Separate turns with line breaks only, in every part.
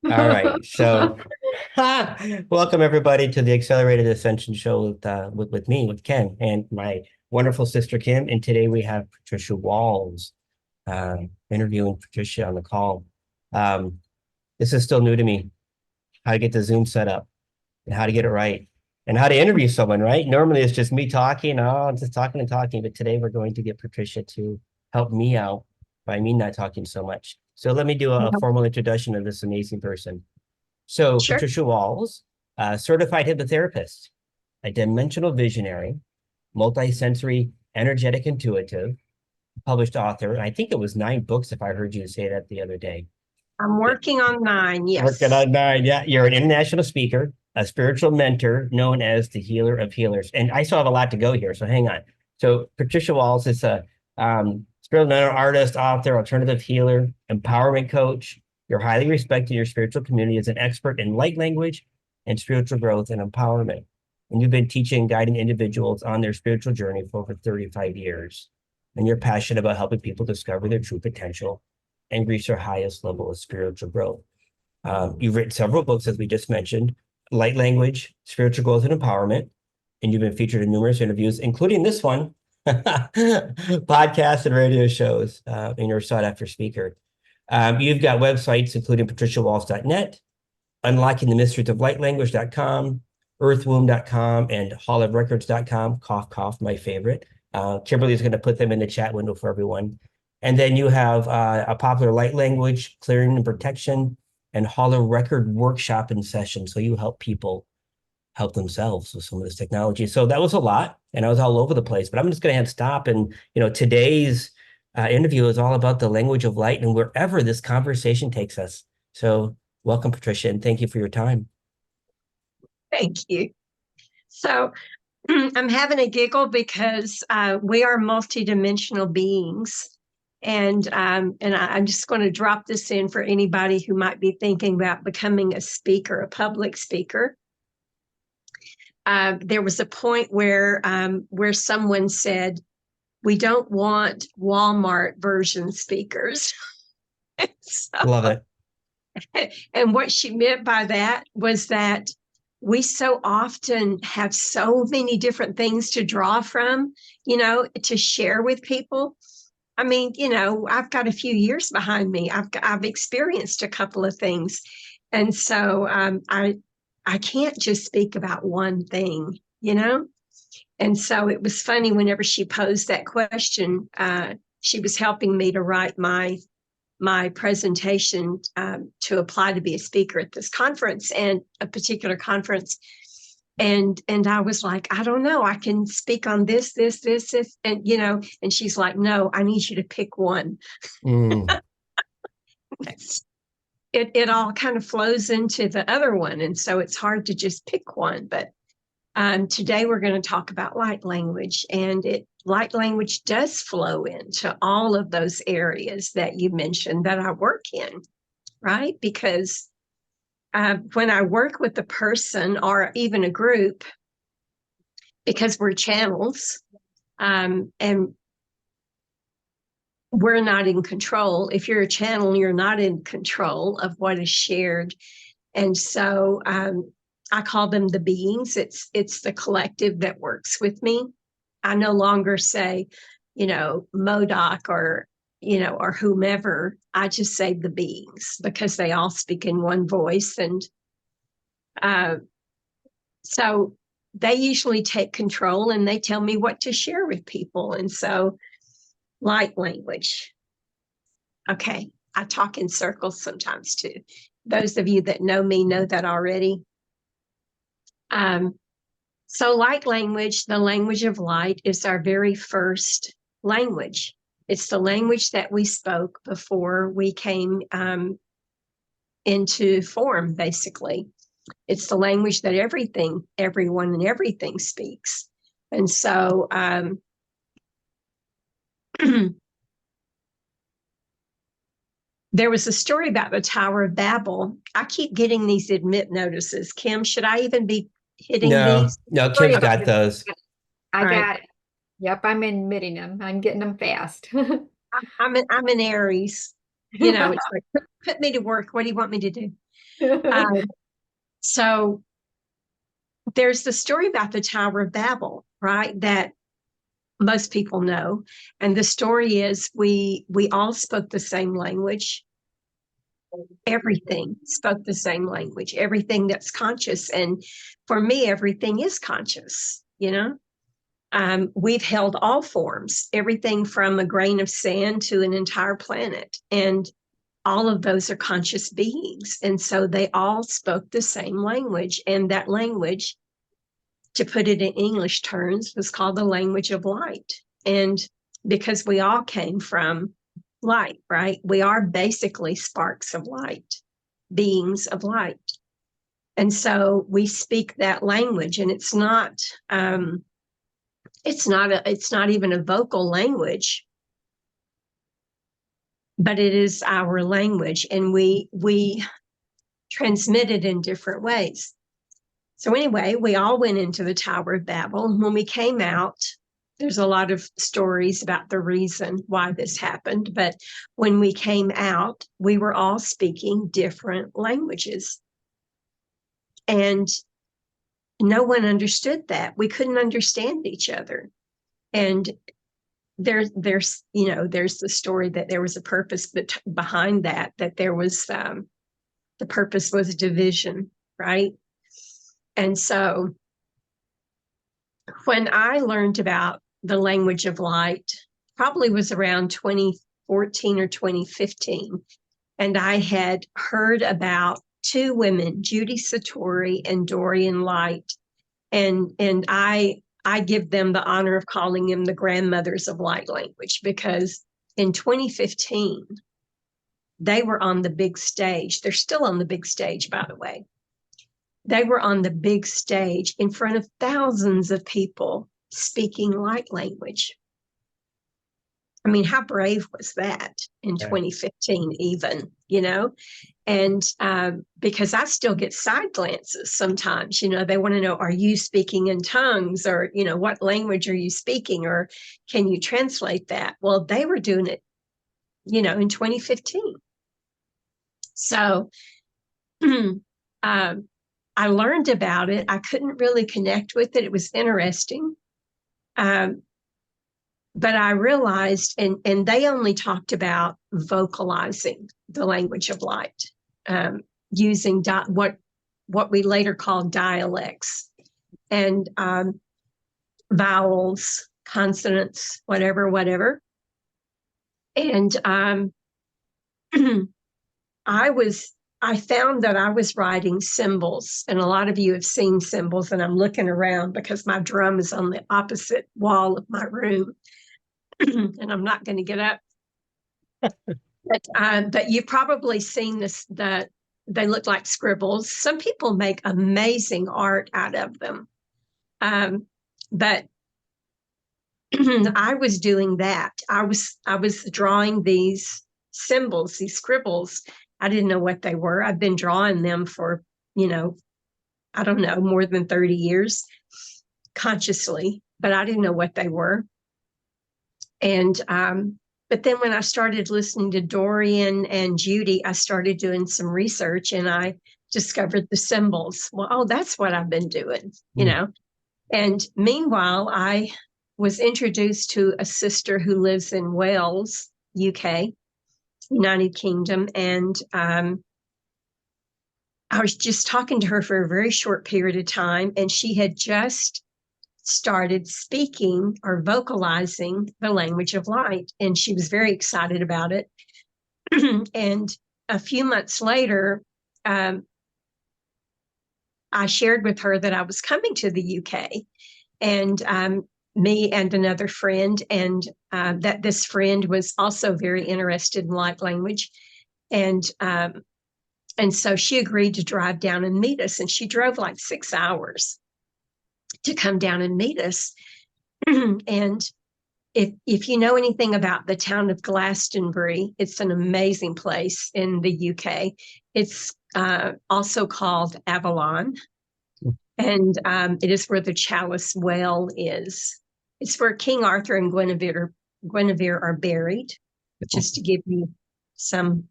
All right. So, welcome everybody to the Accelerated Ascension show with me, with Ken, and my wonderful sister Kim. And today we have Patricia Walls interviewing Patricia on the call. Um, this is still new to me, how to get the Zoom set up and how to get it right and how to interview someone, right? Normally it's just me talking. Oh, I'm just talking and talking. But today we're going to get Patricia to help me out by me not talking so much. So let me do a formal introduction of this amazing person. So
Sure.
Patricia Walls, certified hypnotherapist, a dimensional visionary, multisensory, energetic intuitive, published author. And I think it was 9 books, if I heard you say that the other day.
I'm working on mine.
Working
Yes.
on 9. Yeah, you're an international speaker, a spiritual mentor known as the healer of healers. And I still have a lot to go here, so hang on. So Patricia Walls is a spiritual mentor, artist, author, alternative healer, empowerment coach. You're highly respected in your spiritual community as an expert in light language and spiritual growth and empowerment. And you've been teaching, guiding individuals on their spiritual journey for over 35 years. And you're passionate about helping people discover their true potential and reach their highest level of spiritual growth. You've written several books, as we just mentioned, Light Language, Spiritual Growth and Empowerment, and you've been featured in numerous interviews, including this one, podcasts and radio shows, and you're a sought-after speaker. You've got websites, including patriciawalls.net, Unlocking the Mysteries of Light Language.com, earthwomb.com, and hallofrecords.com, cough, cough, my favorite. Kimberly's going to put them in the chat window for everyone. And then you have a popular light language, clearing and protection, and holo record workshop and session. So you help people help themselves with some of this technology. So that was a lot, and I was all over the place. But I'm just going to have to stop. And today's interview is all about the language of light and wherever this conversation takes us. So welcome, Patricia, and thank you for your time.
Thank you. So I'm having a giggle because we are multidimensional beings. And I'm just going to drop this in for anybody who might be thinking about becoming a speaker, a public speaker. There was a point where someone said, "We don't want Walmart version speakers."
Love it.
And what she meant by that was that we so often have so many different things to draw from, to share with people. I mean, I've got a few years behind me. I've experienced a couple of things. And so I can't just speak about one thing, And so it was funny whenever she posed that question, she was helping me to write my presentation to apply to be a speaker at this conference, and a particular conference. And I was like, I don't know, I can speak on this, and and she's like, no, I need you to pick one. It all kind of flows into the other one. And so it's hard to just pick one. But today we're going to talk about light language, and light language does flow into all of those areas that you mentioned that I work in, right? Because when I work with a person or even a group, because we're channels, and we're not in control. If you're a channel, you're not in control of what is shared. And so I call them the beings. It's the collective that works with me. I no longer say, MODOK or whomever. I just say the beings, because they all speak in one voice. And so they usually take control and they tell me what to share with people. And so light language. Okay. I talk in circles sometimes too. Those of you that know me know that already. So light language, the language of light, is our very first language. It's the language that we spoke before we came into form, basically. It's the language that everyone and everything speaks. And so there was a story about the Tower of Babel. I keep getting these admit notices. Kim, should I even be hitting these?
No, Kim's got those.
I got it. Yep, I'm admitting them. I'm getting them fast.
I'm an Aries. You know, it's like, put me to work. What do you want me to do? So there's the story about the Tower of Babel, right? That most people know. And the story is we all spoke the same language. Everything spoke the same language, everything that's conscious. And for me, everything is conscious, you know? We've held all forms, everything from a grain of sand to an entire planet. And all of those are conscious beings. And so they all spoke the same language. And that language, to put it in English terms, was called the language of light. And because we all came from light, right? We are basically sparks of light, beings of light. And so we speak that language, and it's not even a vocal language, but it is our language, and we transmit it in different ways. So anyway, we all went into the Tower of Babel. When we came out, there's a lot of stories about the reason why this happened, but when we came out, we were all speaking different languages. And no one understood that. We couldn't understand each other. And there's the story that there was a purpose behind that there was, the purpose was division, right? And so when I learned about the language of light, probably was around 2014 or 2015, and I had heard about two women, Judy Satori and Dorian Light, and I give them the honor of calling them the grandmothers of light language, because in 2015, they were on the big stage. They're still on the big stage, by the way. They were on the big stage in front of thousands of people speaking light language. I mean, how brave was that in 2015 even, you know? And because I still get side glances sometimes, you know, they want to know, are you speaking in tongues, or, you know, what language are you speaking, or can you translate that? Well, they were doing it, you know, in 2015. So I learned about it. I couldn't really connect with it. It was interesting. But I realized, and they only talked about vocalizing the language of light, using what we later called dialects, and vowels, consonants, whatever. And I found that I was writing symbols, and a lot of you have seen symbols, and I'm looking around because my drum is on the opposite wall of my room. And I'm not going to get up. But you've probably seen this, that they look like scribbles. Some people make amazing art out of them. But I was doing that. I was drawing these symbols, these scribbles. I didn't know what they were. I've been drawing them for, you know, I don't know, more than 30 years consciously, but I didn't know what they were. And but then when I started listening to Dorian and Judy, I started doing some research, and I discovered the symbols. Well, oh, that's what I've been doing, you know. And meanwhile, I was introduced to a sister who lives in Wales, UK, United Kingdom, and I was just talking to her for a very short period of time, and she had just started speaking or vocalizing the language of light, and she was very excited about it. And a few months later, I shared with her that I was coming to the UK, and me and another friend, and that this friend was also very interested in light language, and so she agreed to drive down and meet us, and she drove like 6 hours to come down and meet us. And if you know anything about the town of Glastonbury, it's an amazing place in the UK. It's also called Avalon, and it is where the Chalice Well is. It's where King Arthur and Guinevere are buried, just to give you some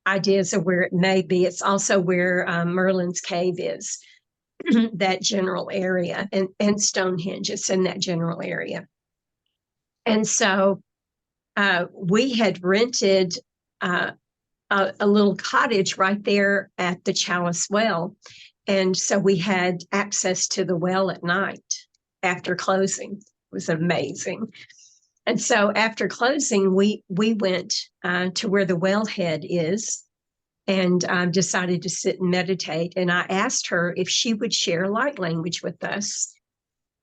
ideas of where it may be. It's also where Merlin's Cave is, that general area, and Stonehenge. It's in that general area. And so we had rented a little cottage right there at the Chalice Well. And so we had access to the well at night after closing. It was amazing. And so after closing, we went to where the wellhead is and decided to sit and meditate. And I asked her if she would share light language with us,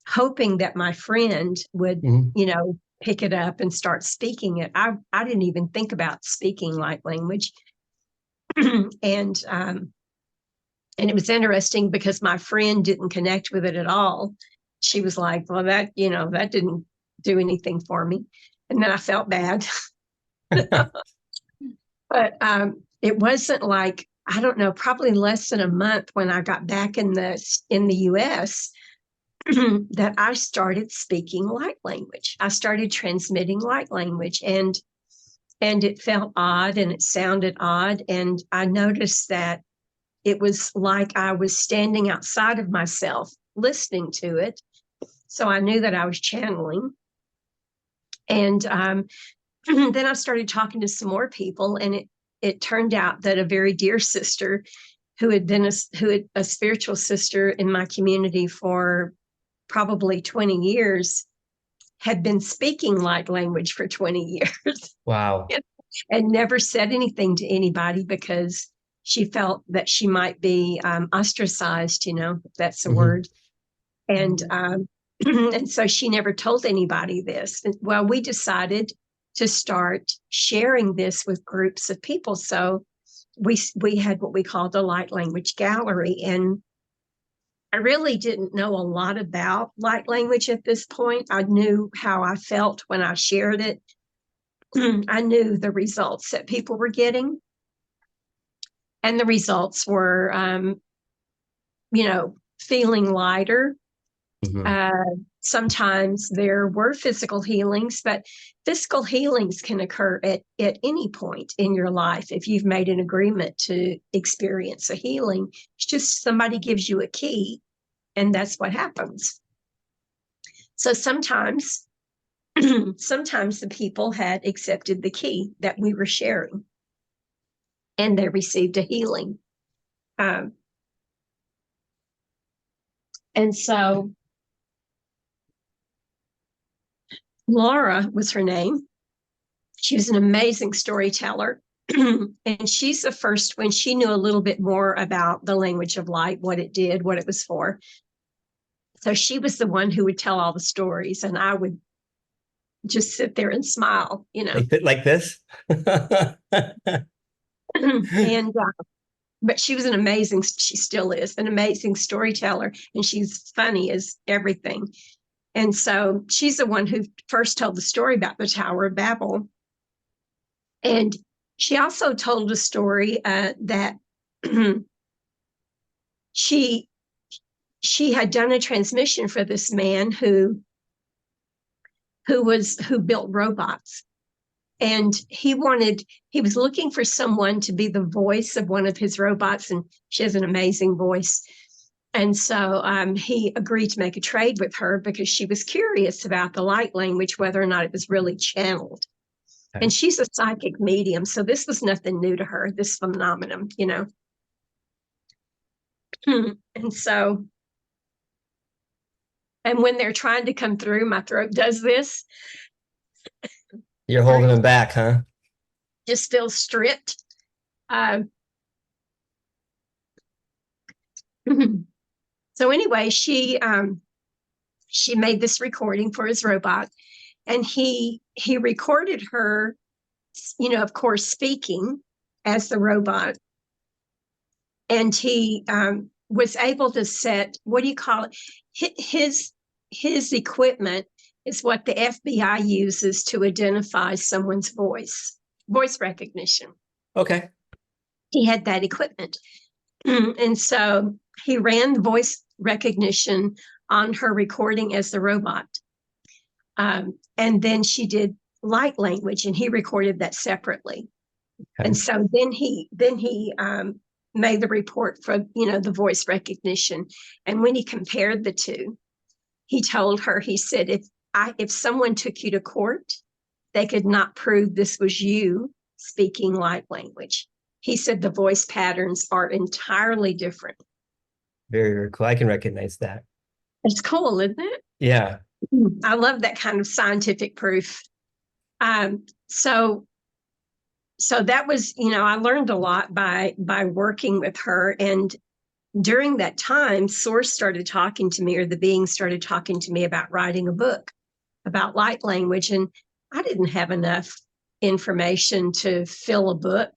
hoping that my friend would, pick it up and start speaking it. I didn't even think about speaking light language. And it was interesting because my friend didn't connect with it at all. She was like, well, that didn't do anything for me. And then I felt bad. But it wasn't like, I don't know, probably less than a month when I got back in the US that I started speaking light language. I started transmitting light language, and it felt odd and it sounded odd. And I noticed that it was like I was standing outside of myself listening to it. So I knew that I was channeling. And then I started talking to some more people, and it turned out that a very dear sister who had a spiritual sister in my community for probably 20 years had been speaking light language for 20 years.
Wow.
And never said anything to anybody because she felt that she might be ostracized, if that's the word. And and so she never told anybody this. Well, we decided to start sharing this with groups of people. So we had what we called the Light Language Gallery. And I really didn't know a lot about light language at this point. I knew how I felt when I shared it. I knew the results that people were getting. And the results were, feeling lighter. Sometimes there were physical healings, but physical healings can occur at any point in your life. If you've made an agreement to experience a healing, it's just somebody gives you a key, and that's what happens. So sometimes the people had accepted the key that we were sharing, and they received a healing. And so Laura was her name. She was an amazing storyteller. And she's the first, when she knew a little bit more about the language of light, what it did, what it was for. So she was the one who would tell all the stories, and I would just sit there and smile,
Like this.
And but she was she still is an amazing storyteller, and she's funny as everything. And so she's the one who first told the story about the Tower of Babel. And she also told a story that she had done a transmission for this man who built robots. And he was looking for someone to be the voice of one of his robots. And she has an amazing voice. And so he agreed to make a trade with her because she was curious about the light language, whether or not it was really channeled. Okay. And she's a psychic medium, so this was nothing new to her, this phenomenon, And so, and when they're trying to come through, my throat does this.
You're holding them back, huh?
Just feels stripped. So anyway, she made this recording for his robot, and he recorded her, of course, speaking as the robot. And he was able to set, what do you call it? His equipment is what the FBI uses to identify someone's voice recognition.
Okay.
He had that equipment. And so he ran the voice recognition on her recording as the robot. And then she did light language, and he recorded that separately. And so then he made the report for, the voice recognition. And when he compared the two, he told her, he said, if someone took you to court, they could not prove this was you speaking light language. He said the voice patterns are entirely different.
Very, very cool. I can recognize that.
It's cool, isn't it?
Yeah.
I love that kind of scientific proof. So that was, I learned a lot by working with her. And during that time, Source started talking to me, or the being started talking to me about writing a book about light language. And I didn't have enough information to fill a book.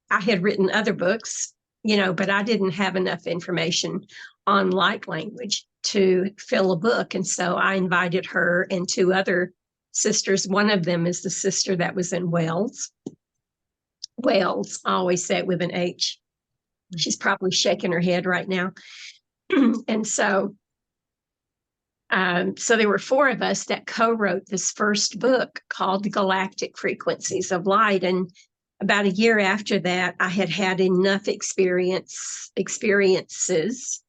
I had written other books, but I didn't have enough information on light language to fill a book. And so I invited her and two other sisters. One of them is the sister that was in Wales. Wales, I always say it with an H. She's probably shaking her head right now. And so there were four of us that co-wrote this first book called The Galactic Frequencies of Light. And about a year after that, I had enough experiences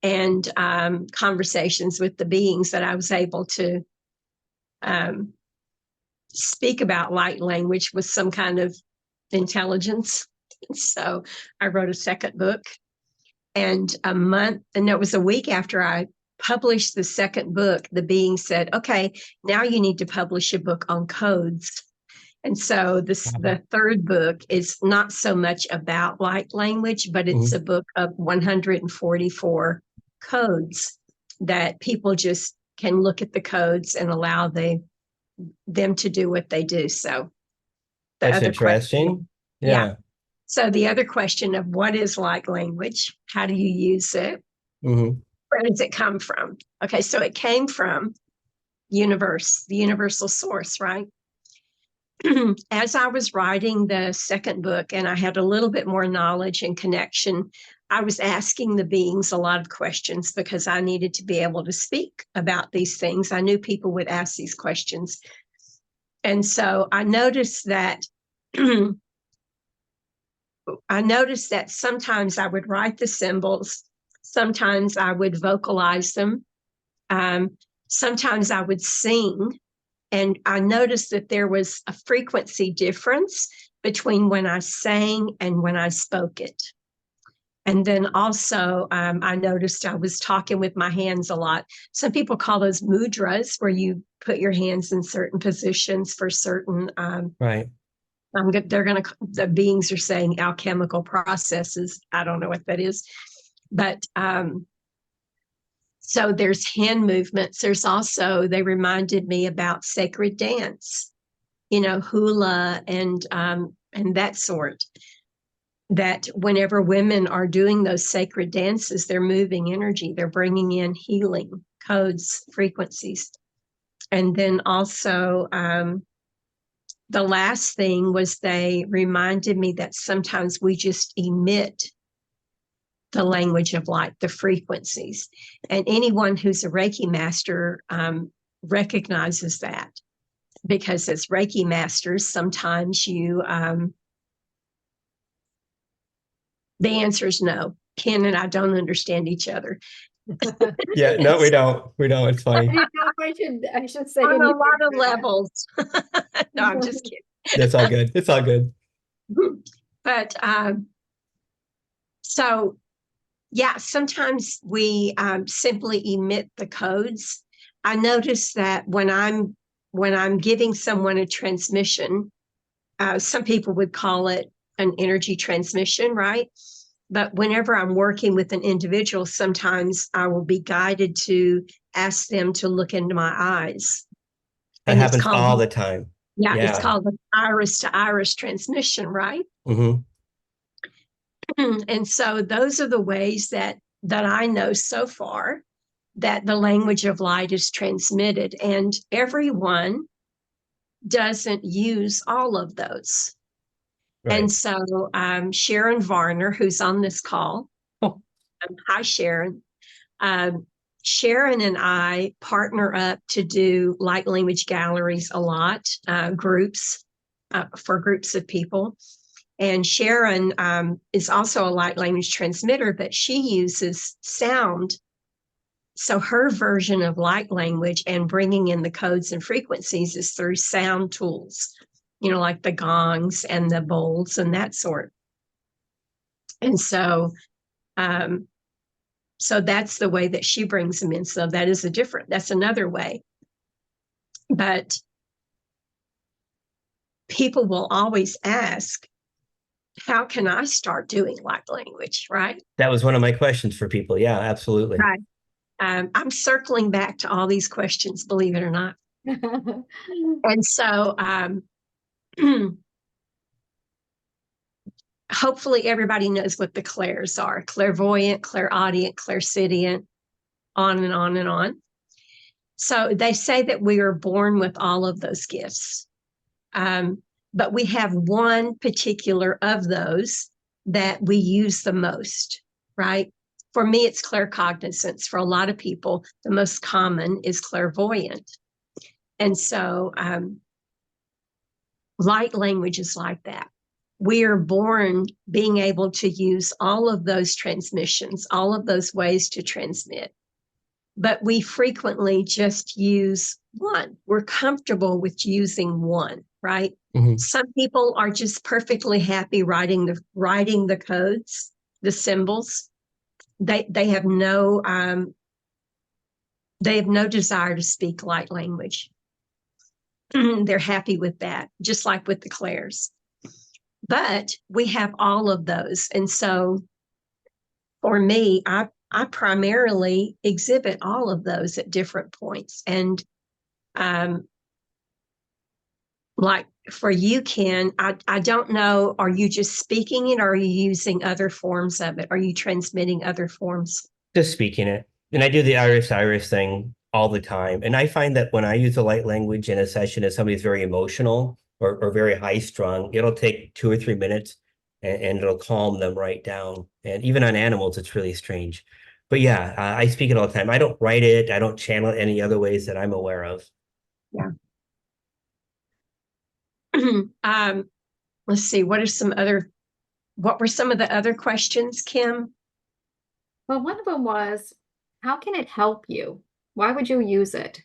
and conversations with the beings that I was able to speak about light language with some kind of intelligence. So I wrote a second book, and it was a week after I published the second book, the being said, okay, now you need to publish a book on codes. And so the third book is not so much about light language, but it's a book of 144 codes that people just can look at the codes and allow them to do what they do. So
that's interesting.
Question, yeah. So the other question of what is light language? How do you use it? Where does it come from? Okay, so it came from the universal source, right? As I was writing the second book and I had a little bit more knowledge and connection, I was asking the beings a lot of questions because I needed to be able to speak about these things. I knew people would ask these questions. And so I noticed that sometimes I would write the symbols, sometimes I would vocalize them, sometimes I would sing. And I noticed that there was a frequency difference between when I sang and when I spoke it. And then also, I noticed I was talking with my hands a lot. Some people call those mudras, where you put your hands in certain positions for certain.
Right.
The beings are saying alchemical processes. I don't know what that is, but so there's hand movements. There's also, they reminded me about sacred dance, hula and that sort. That whenever women are doing those sacred dances, they're moving energy, they're bringing in healing codes, frequencies. And then also, the last thing was they reminded me that sometimes we just emit the language of light, the frequencies. And anyone who's a Reiki master recognizes that, because as Reiki masters, sometimes the answer is no. Ken and I don't understand each other.
Yeah, no, we don't. It's funny.
I should say
on a lot of levels. No, I'm just kidding.
It's all good. It's all good.
But so yeah, sometimes we simply emit the codes. I notice that when I'm giving someone a transmission, some people would call it an energy transmission, right? But whenever I'm working with an individual, sometimes I will be guided to ask them to look into my eyes.
That happens all the time.
Yeah, it's called the iris to iris transmission, right? And so those are the ways that I know so far that the language of light is transmitted, and everyone doesn't use all of those. Right. And so Sharon Varner, who's on this call, hi Sharon. Sharon and I partner up to do light language galleries a lot, groups for groups of people. And Sharon is also a light language transmitter, but she uses sound. So her version of light language and bringing in the codes and frequencies is through sound tools, like the gongs and the bowls and that sort. And so, so that's the way that she brings them in. So that's another way. But people will always ask, how can I start doing light language, right?
That was one of my questions for people. Yeah, absolutely.
Right. I'm circling back to all these questions, believe it or not. And so hopefully everybody knows what the clairs are: clairvoyant, clairaudient, clairsentient, on and on and on. So they say that we are born with all of those gifts. But we have one particular of those that we use the most, right? For me, it's claircognizance. For a lot of people, the most common is clairvoyant. And so light language is like that. We are born being able to use all of those transmissions, all of those ways to transmit. But we frequently just use one. We're comfortable with using one, right?
Mm-hmm.
Some people are just perfectly happy writing the codes, the symbols. They have no desire to speak light language. They're happy with that, just like with the clairs. But we have all of those. And so for me, I primarily exhibit all of those at different points. And like for you, Ken, I don't know, are you just speaking it or are you using other forms of it? Are you transmitting other forms?
Just speaking it. And I do the iris thing all the time. And I find that when I use a light language in a session, if somebody's very emotional or very high strung, it'll take 2 or 3 minutes and it'll calm them right down. And even on animals, it's really strange. But yeah, I speak it all the time. I don't write it. I don't channel it any other ways that I'm aware of.
Yeah. Let's see, what were some of the other questions, Kim?
Well, one of them was, how can it help you? Why would you use it?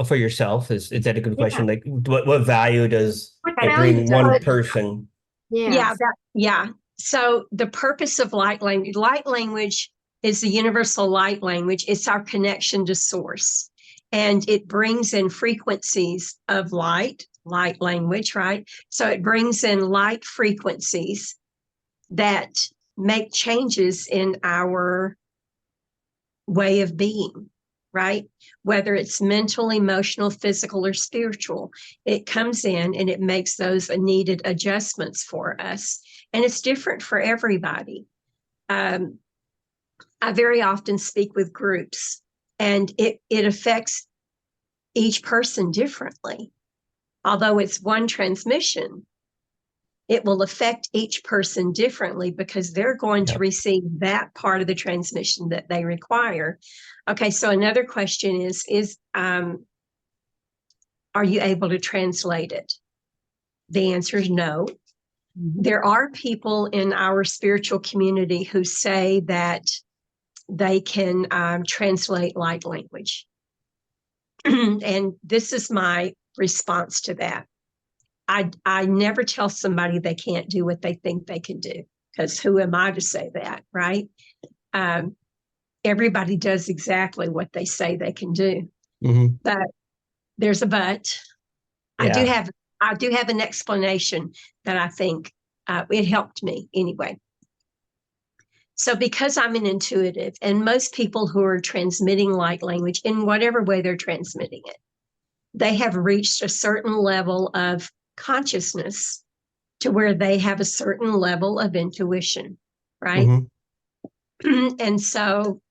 For yourself, is that a good
Yeah.
question? Like, what value does
What
it
value
bring
does
one
it-
person?
Yes.
Yeah. So the purpose of light language is the universal light language. It's our connection to source. And it brings in frequencies of light language, right? So it brings in light frequencies that make changes in our way of being, right? Whether it's mental, emotional, physical, or spiritual, it comes in and it makes those needed adjustments for us. And it's different for everybody. I very often speak with groups, and it affects each person differently. Although it's one transmission, it will affect each person differently because they're going to receive that part of the transmission that they require. Okay, so another question is are you able to translate it? The answer is no. There are people in our spiritual community who say that they can translate light language. And this is my response to that. I never tell somebody they can't do what they think they can do, because who am I to say that, right? Everybody does exactly what they say they can do.
Mm-hmm.
But there's a but.
Yeah.
I do have an explanation that I think it helped me anyway. So because I'm an intuitive, and most people who are transmitting light language in whatever way they're transmitting it, they have reached a certain level of consciousness to where they have a certain level of intuition, right?
Mm-hmm.
And so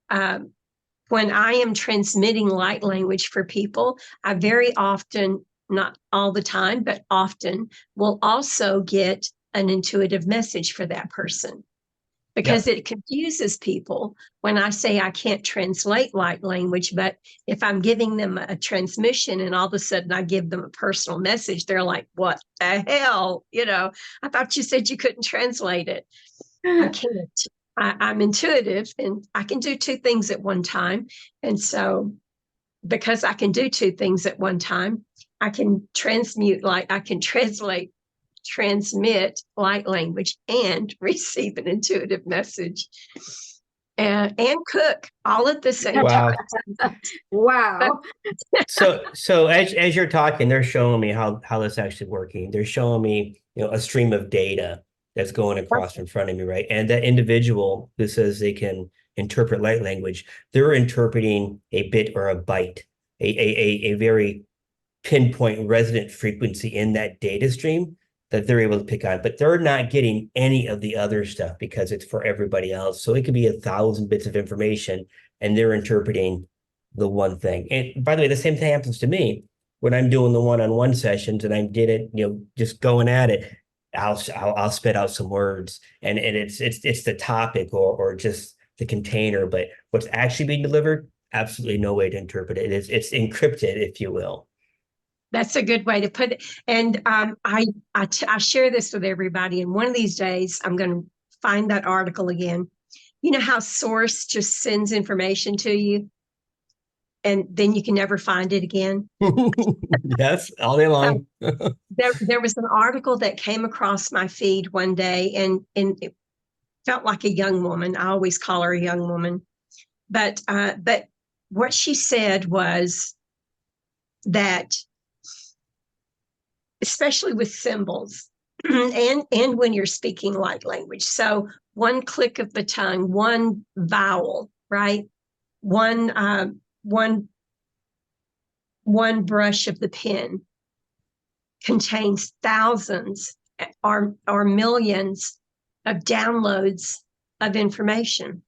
when I am transmitting light language for people, I very often, not all the time, but often will also get an intuitive message for that person. because it confuses people when I say I can't translate light language, but if I'm giving them a transmission and all of a sudden I give them a personal message, they're like, what the hell? I thought you said you couldn't translate it. I can't. I'm intuitive and I can do two things at one time. And so because I can do two things at one time, I can transmit transmit light language and receive an intuitive message and cook all at the same
Wow.
time.
Wow.
So as you're talking, they're showing me how this actually working. They're showing me, a stream of data that's going across in front of me, right? And that individual who says they can interpret light language, they're interpreting a bit or a byte, a very pinpoint resident frequency in that data stream that they're able to pick on, but they're not getting any of the other stuff because it's for everybody else. So it could be 1,000 bits of information and they're interpreting the one thing. And by the way, the same thing happens to me when I'm doing the one-on-one sessions and I did it, just going at it. I'll spit out some words and it's the topic or just the container, but what's actually being delivered, absolutely no way to interpret it. It's encrypted, if you will.
That's a good way to put it. And I share this with everybody. And one of these days, I'm going to find that article again. You know how Source just sends information to you and then you can never find it again?
Yes, all day long.
There was an article that came across my feed one day and it felt like a young woman. I always call her a young woman. But what she said was that especially with symbols and when you're speaking light language. So one click of the tongue, one vowel, right? One brush of the pen contains thousands or millions of downloads of information.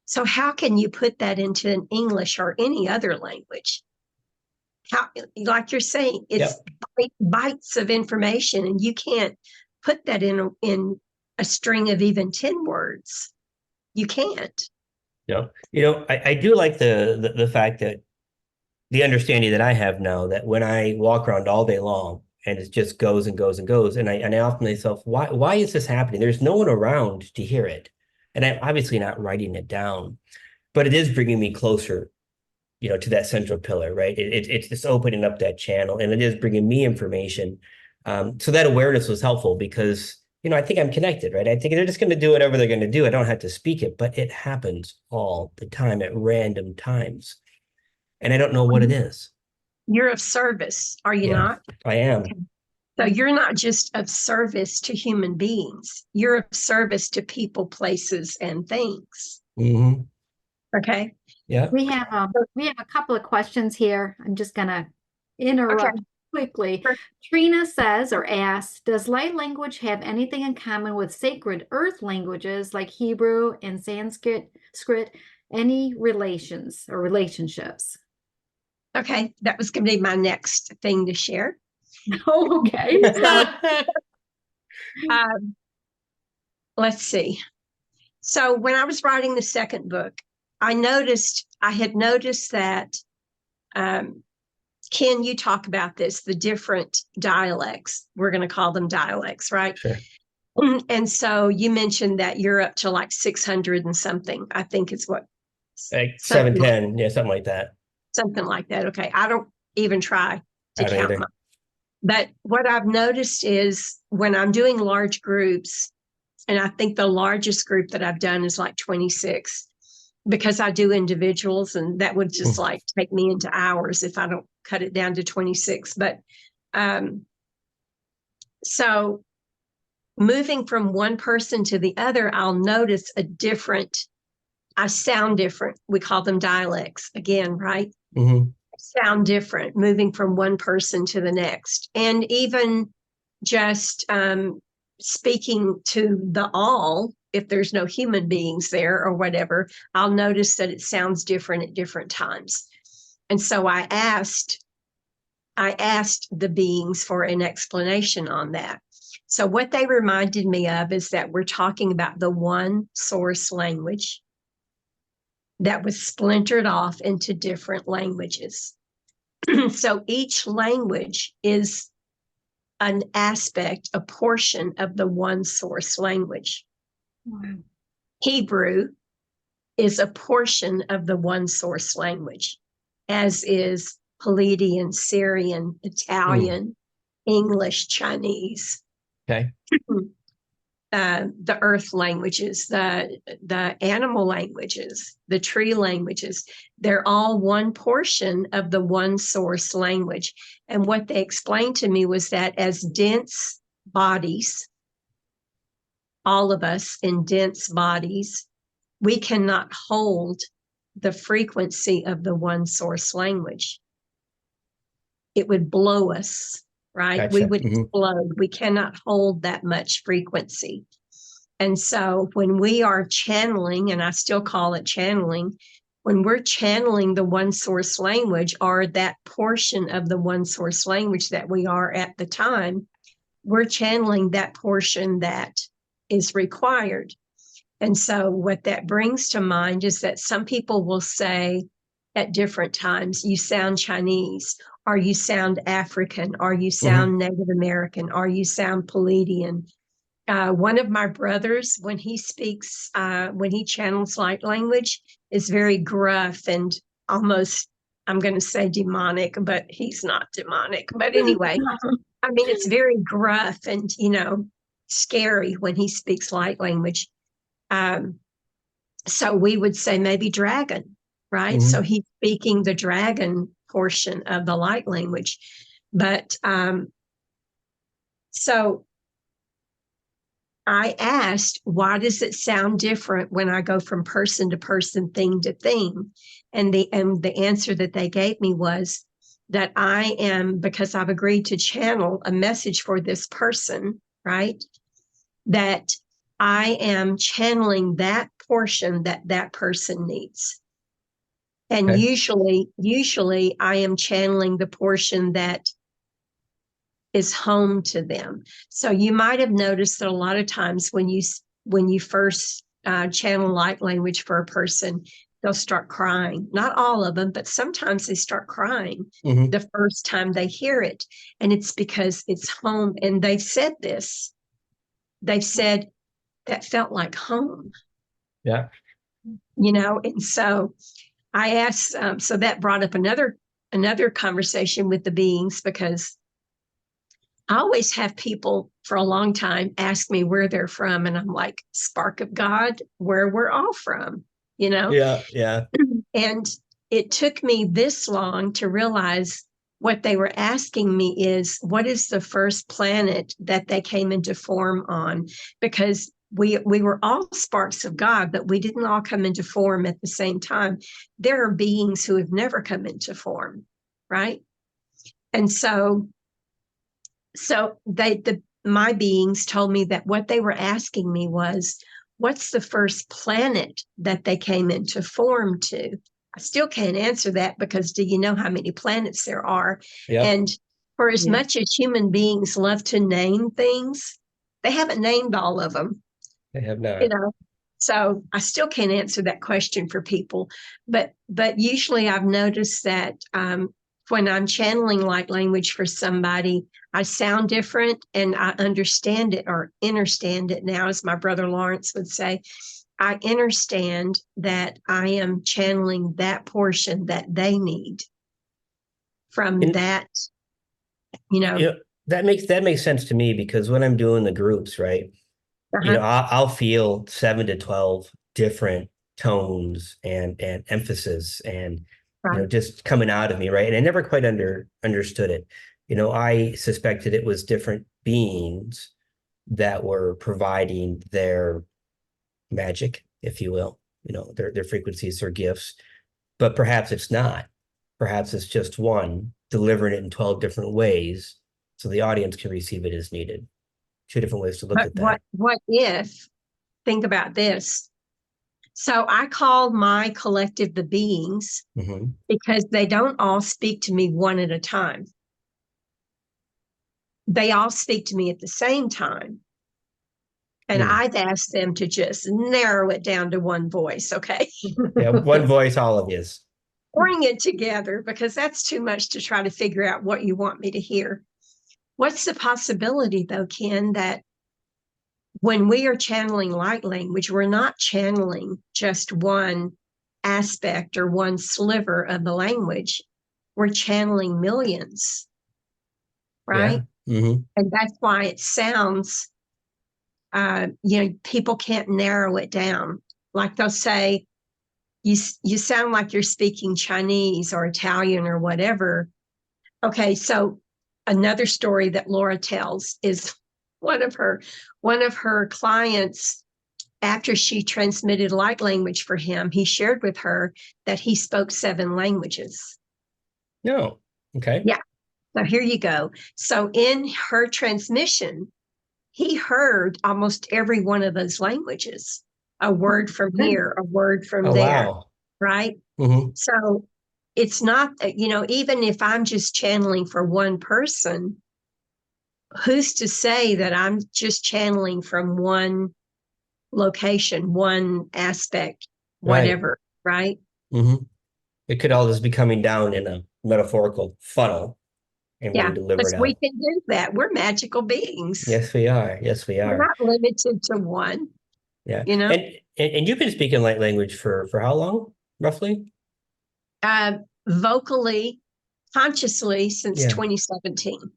So how can you put that into an English or any other language? How, like you're saying, it's bytes of information, and you can't put that in a string of even 10 words. You can't.
Yeah. I do like the fact that the understanding that I have now that when I walk around all day long and it just goes and goes and goes, and I ask myself, why is this happening? There's no one around to hear it. And I'm obviously not writing it down, but it is bringing me closer to that central pillar, right? It's just opening up that channel and it is bringing me information. So that awareness was helpful because, I think I'm connected, right? I think they're just going to do whatever they're going to do. I don't have to speak it, but it happens all the time at random times. And I don't know what it is.
You're of service, are you not?
I am.
Okay. So you're not just of service to human beings. You're of service to people, places, and things.
Mm-hmm.
Okay.
Yeah.
We have a couple of questions here. I'm just gonna interrupt quickly.
Sure.
Trina says or asks, does light language have anything in common with sacred earth languages like Hebrew and Sanskrit? Any relations or relationships?
Okay, that was going to be my next thing to share.
Oh, okay.
Let's see. So when I was writing the second book, I had noticed that, Ken, you talk about this, the different dialects. We're going to call them dialects, right?
Sure.
And so you mentioned that you're up to like 600 and something, I think is what.
Like 710, yeah, something like that.
Something like that. Okay. I don't even try to count
either.
mine. But what I've noticed is when I'm doing large groups, and I think the largest group that I've done is like 26, because I do individuals, and that would just like take me into hours if I don't cut it down to 26. But so moving from one person to the other, I'll notice I sound different. We call them dialects again, right?
Mm-hmm.
Sound different moving from one person to the next. And even just speaking to the all, if there's no human beings there or whatever, I'll notice that it sounds different at different times. And so I asked the beings for an explanation on that. So what they reminded me of is that we're talking about the one source language that was splintered off into different languages. So each language is an aspect, a portion of the one source language.
Wow.
Hebrew is a portion of the one source language, as is Palladian, Syrian, Italian, English, Chinese.
Okay.
The earth languages, the animal languages, the tree languages, they're all one portion of the one source language. And what they explained to me was that as dense bodies, all of us in dense bodies, we cannot hold the frequency of the one source language. It would blow us, right? We
Gotcha.
would explode. We cannot hold that much frequency. And so when we are channeling, and I still call it channeling, when we're channeling the one source language or that portion of the one source language that we are at the time, we're channeling that portion that is required. And so what that brings to mind is that some people will say at different times, you sound Chinese, or you sound African, or you sound Native American, or you sound Palladian. One of my brothers, when he speaks, when he channels light language, is very gruff and almost, I'm going to say demonic, but he's not demonic. But anyway, I mean, it's very gruff and, scary when he speaks light language. So we would say maybe dragon, right? So he's speaking the dragon portion of the light language. But so I asked, why does it sound different when I go from person to person, thing to thing? And the answer that they gave me was that I am, because I've agreed to channel a message for this person, right? That I am channeling that portion that that person needs. And usually I am channeling the portion that is home to them. So you might have noticed that a lot of times when you first channel light language for a person, they'll start crying. Not all of them, but sometimes they start crying the first time they hear it. And it's because it's home. And they've said this. They've said that felt like home.
Yeah.
And so I asked, so that brought up another conversation with the beings, because I always have people for a long time ask me where they're from. And I'm like, spark of God, where we're all from,
Yeah. Yeah.
And it took me this long to realize what they were asking me is, what is the first planet that they came into form on? Because we were all sparks of God, but we didn't all come into form at the same time. There are beings who have never come into form, right? And so my beings told me that what they were asking me was, what's the first planet that they came into form to? I still can't answer that, because do you know how many planets there are?
Yep.
And for as much as human beings love to name things, they haven't named all of them.
They have not.
So I still can't answer that question for people. But usually I've noticed that when I'm channeling light language for somebody, I sound different and I understand it, or understand it now, as my brother Lawrence would say. I understand that I am channeling that portion that they need from that,
that makes sense to me, because when I'm doing the groups, right, I'll feel 7 to 12 different tones and emphasis and just coming out of me, right? And I never quite understood it. I suspected it was different beings that were providing their magic, if you will, their frequencies, their gifts. But perhaps it's not. Perhaps it's just one delivering it in 12 different ways so the audience can receive it as needed. 2 different ways to look at that.
What if, think about this. So I called my collective the beings because they don't all speak to me one at a time. they all speak to me at the same time. And
Hmm.
I've asked them to just narrow it down to one voice, okay?
Yeah, one voice, all of his.
Bring it together, because that's too much to try to figure out what you want me to hear. What's the possibility, though, Ken, that when we are channeling light language, we're not channeling just one aspect or one sliver of the language. We're channeling millions, right?
Yeah. Hmm.
And that's why it sounds, people can't narrow it down. Like they'll say, you sound like you're speaking Chinese or Italian or whatever. Okay, so another story that Laura tells is one of her clients, after she transmitted light language for him, he shared with her that he spoke 7 languages.
No. Okay.
Yeah. So here you go. So in her transmission, he heard almost every one of those languages, a word from here, a word from
Oh,
there,
wow.
right?
Hmm.
So it's not, even if I'm just channeling for one person, who's to say that I'm just channeling from one location, one aspect,
Right.
whatever, right?
Hmm. It could all just be coming down in a metaphorical funnel and
Yeah,
being delivered
because we
out.
can do that. We're magical beings.
Yes, we are. Yes, we
We're
are.
not limited to one,
Yeah.
you know?
And you've been speaking light language for how long, roughly?
Uh, Vocally, consciously since
Yeah.
2017.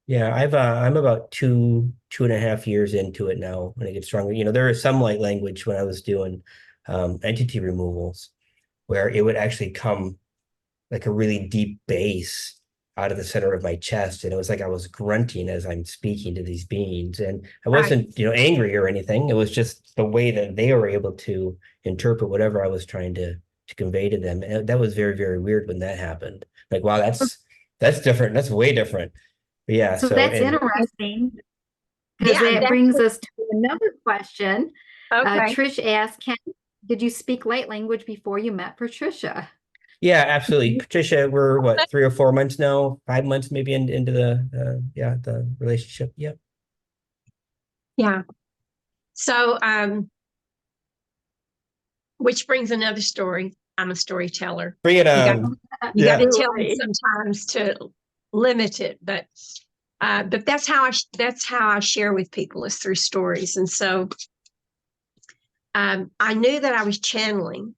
Yeah. I'm about 2.5 years into it now when I get stronger. There is some light language when I was doing entity removals where it would actually come like a really deep bass out of the center of my chest. And it was like I was grunting as I'm speaking to these beings. And I
Right.
wasn't, angry or anything. It was just the way that they were able to interpret whatever I was trying to convey to them. And that was very, very weird when that happened. Like, wow, that's different. That's way different. But yeah.
So
So,
that's
and
interesting because
Yeah,
that brings us to another question.
okay.
Trish asked, Ken, did you speak light language before you met Patricia?
yeah, absolutely. Patricia, we're what, 3 or 4 months now, 5 months maybe into the relationship. Yep.
Yeah. So, which brings another story. I'm a storyteller.
Bring it
You got
on.
you got to
Yeah.
tell me
Absolutely.
sometimes to limit it, but that's how I share with people, is through stories. And so I knew that I was channeling,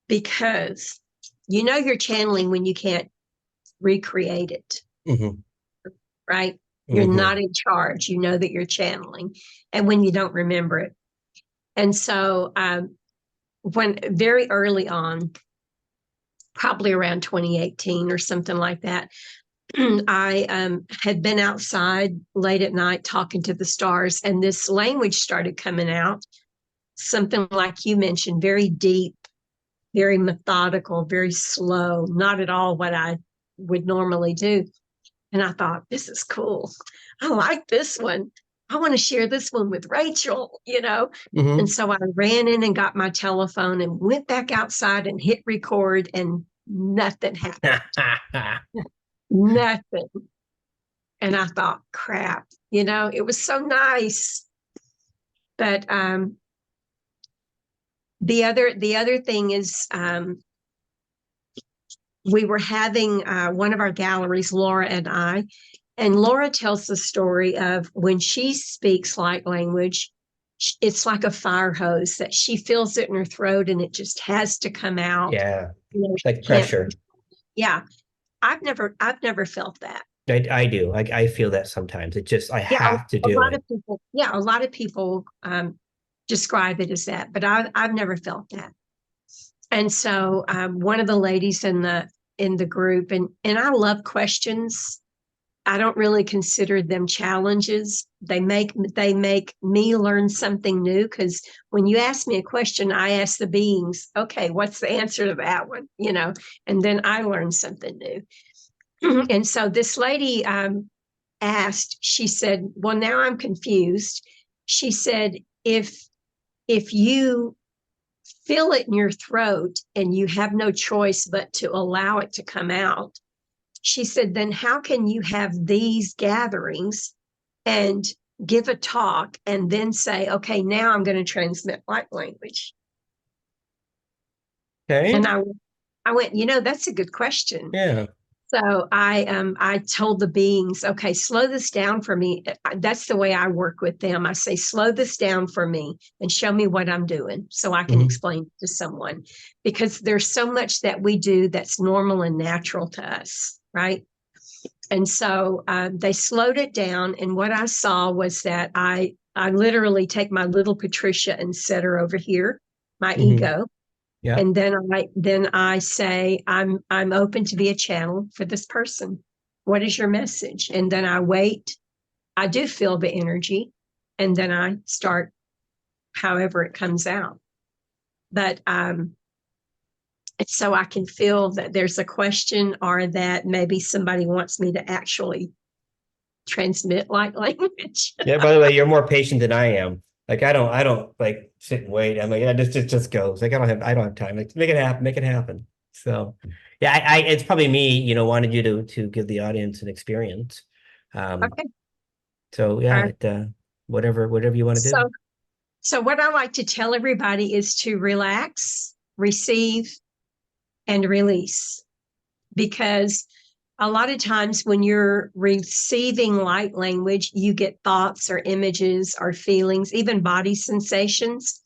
because you're channeling when you can't recreate it,
Hmm.
right? You're
Hmm.
not in charge. You know that you're channeling, and when you don't remember it. And so when very early on, probably around 2018 or something like that, I had been outside late at night talking to the stars, and this language started coming out, something like you mentioned, very deep, very methodical, very slow, not at all what I would normally do. And I thought, this is cool. I like this one. I want to share this one with Rachel. And
Hmm.
so I ran in and got my telephone and went back outside and hit record, and nothing happened. Nothing. And I thought, crap, it was so nice. But the other thing is, we were having one of our galleries, Laura and Laura tells the story of when she speaks light language, it's like a fire hose that she feels it in her throat and it just has to come out.
Yeah.
She
Like
can't.
pressure.
Yeah, I've never felt that.
I do. Like I feel that sometimes. I
Yeah,
have to
a
do
lot
it.
of people. Yeah, a lot of people describe it as that, but I've never felt that. And so one of the ladies in the group, and I love questions. I don't really consider them challenges. They make me learn something new, because when you ask me a question, I ask the beings, okay, what's the answer to that one? And then I learn something new. And so this lady asked, she said, well, now I'm confused. She said, if you feel it in your throat and you have no choice but to allow it to come out, she said, then how can you have these gatherings and give a talk and then say, okay, now I'm going to transmit light language?
Okay.
And I went, that's a good question.
Yeah.
So I told the beings, okay, slow this down for me. That's the way I work with them. I say, slow this down for me and show me what I'm doing so I can explain to someone, because there's so much that we do that's normal and natural to us, right? And so they slowed it down. And what I saw was that I literally take my little Patricia and set her over here, my ego.
Yeah.
And then I say, I'm open to be a channel for this person. What is your message? And then I wait. I do feel the energy, and then I start however it comes out. But it's so I can feel that there's a question, or that maybe somebody wants me to actually transmit light language.
Yeah. By the way, you're more patient than I am. Like I don't like sit and wait. I'm like, yeah, just goes. Like I don't have time. Like make it happen, make it happen. So yeah, it's probably me, wanted you to give the audience an experience.
Okay.
So yeah, whatever you want to do.
So what I like to tell everybody is to relax, receive, and release, because a lot of times when you're receiving light language, you get thoughts or images or feelings, even body sensations.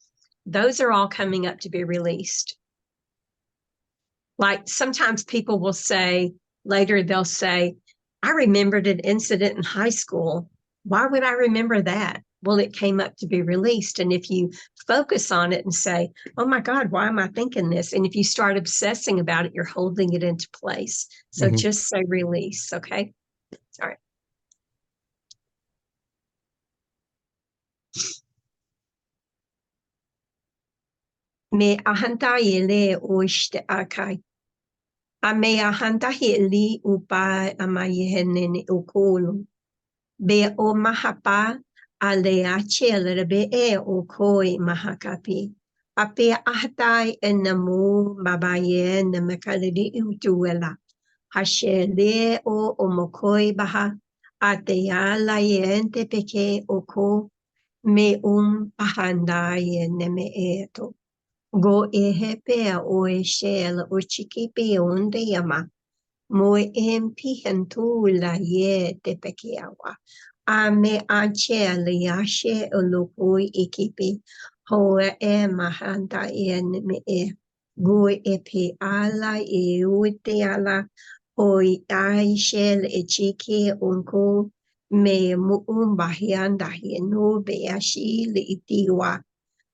Those are all coming up to be released. Like sometimes people will say, later they'll say, I remembered an incident in high school. Why would I remember that? Well, it came up to be released. And if you focus on it and say, oh my God, why am I thinking this? And if you start obsessing about it, you're holding it into place. So just say release. Okay. All right. Me ahanta yele oshte akai. A me ahanta hili upa amayehenene ukolo. Be o mahapa a le ache be e o koi mahakapi. A pe ahtai en namu babaye na mekalidi utuela. Hashe le o mokoi baha. A te ala yente peke o ko me pahandaye ne me eto. Go e he pea o e shela o chiki pe onde yama. Mo e pihentu la ye te peke awa. A me anche le ashe o lupui ikipi. Hoa e mahanda e me e. Go e pe ala e uite ala. Hoi ai shel e chiki unko. Me mu umbahianda he no be ashi le itiwa.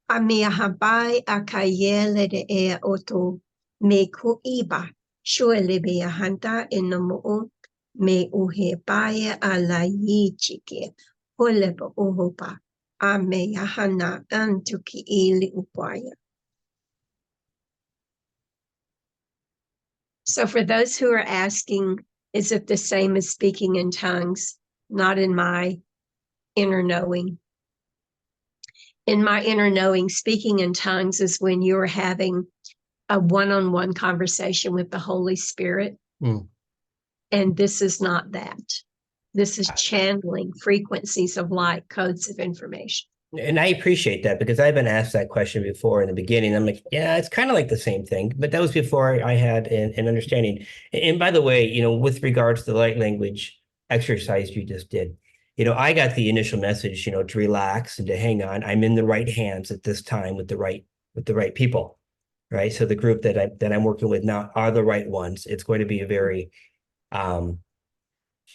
A me habai a kayele de e oto me kuiba shuele be a hanta in the mo me uhe baye a la yi chike holeba uhopa a me yahana antuki ili upaya. So for those who are asking, is it the same as speaking in tongues? Not in my inner knowing. In my inner knowing, speaking in tongues is when you're having a one-on-one conversation with the Holy Spirit. And this is not that. This is channeling frequencies of light, codes of information.
And I appreciate that, because I've been asked that question before in the beginning. I'm like, yeah, it's kind of like the same thing, but that was before I had an understanding. And by the way, with regards to the light language exercise you just did, I got the initial message, to relax and to hang on. I'm in the right hands at this time with the right people, right? So the group that I'm working with now are the right ones. It's going to be a very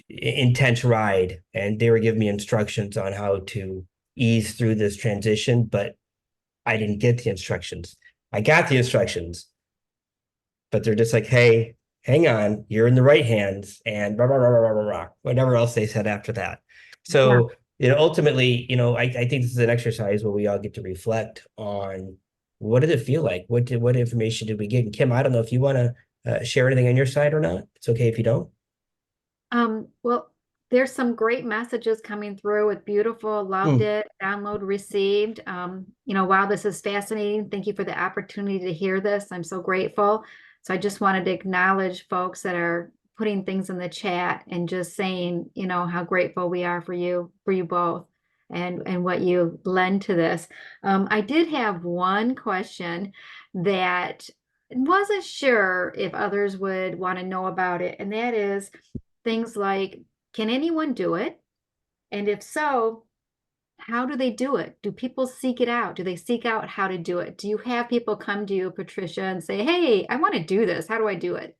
intense ride, and they were giving me instructions on how to ease through this transition, but I didn't get the instructions. I got the instructions, but they're just like, hey, hang on, you're in the right hands, and blah, blah, blah, blah, blah, blah, whatever else they said after that. So, ultimately, I think this is an exercise where we all get to reflect on what did it feel like? What information did we get? And Kim, I don't know if you want to share anything on your side or not. It's okay if you don't.
Well, there's some great messages coming through. It's beautiful. Loved it. Download received. Wow, this is fascinating. Thank you for the opportunity to hear this. I'm so grateful. So I just wanted to acknowledge folks that are putting things in the chat and just saying, you know, how grateful we are for you both and what you lend to this. I did have one question that wasn't sure if others would want to know about it, and that is things like, can anyone do it? And if so, how do they do it? Do people seek it out? Do they seek out how to do it? Do you have people come to you, Patricia, and say, hey, I want to do this. How do I do it?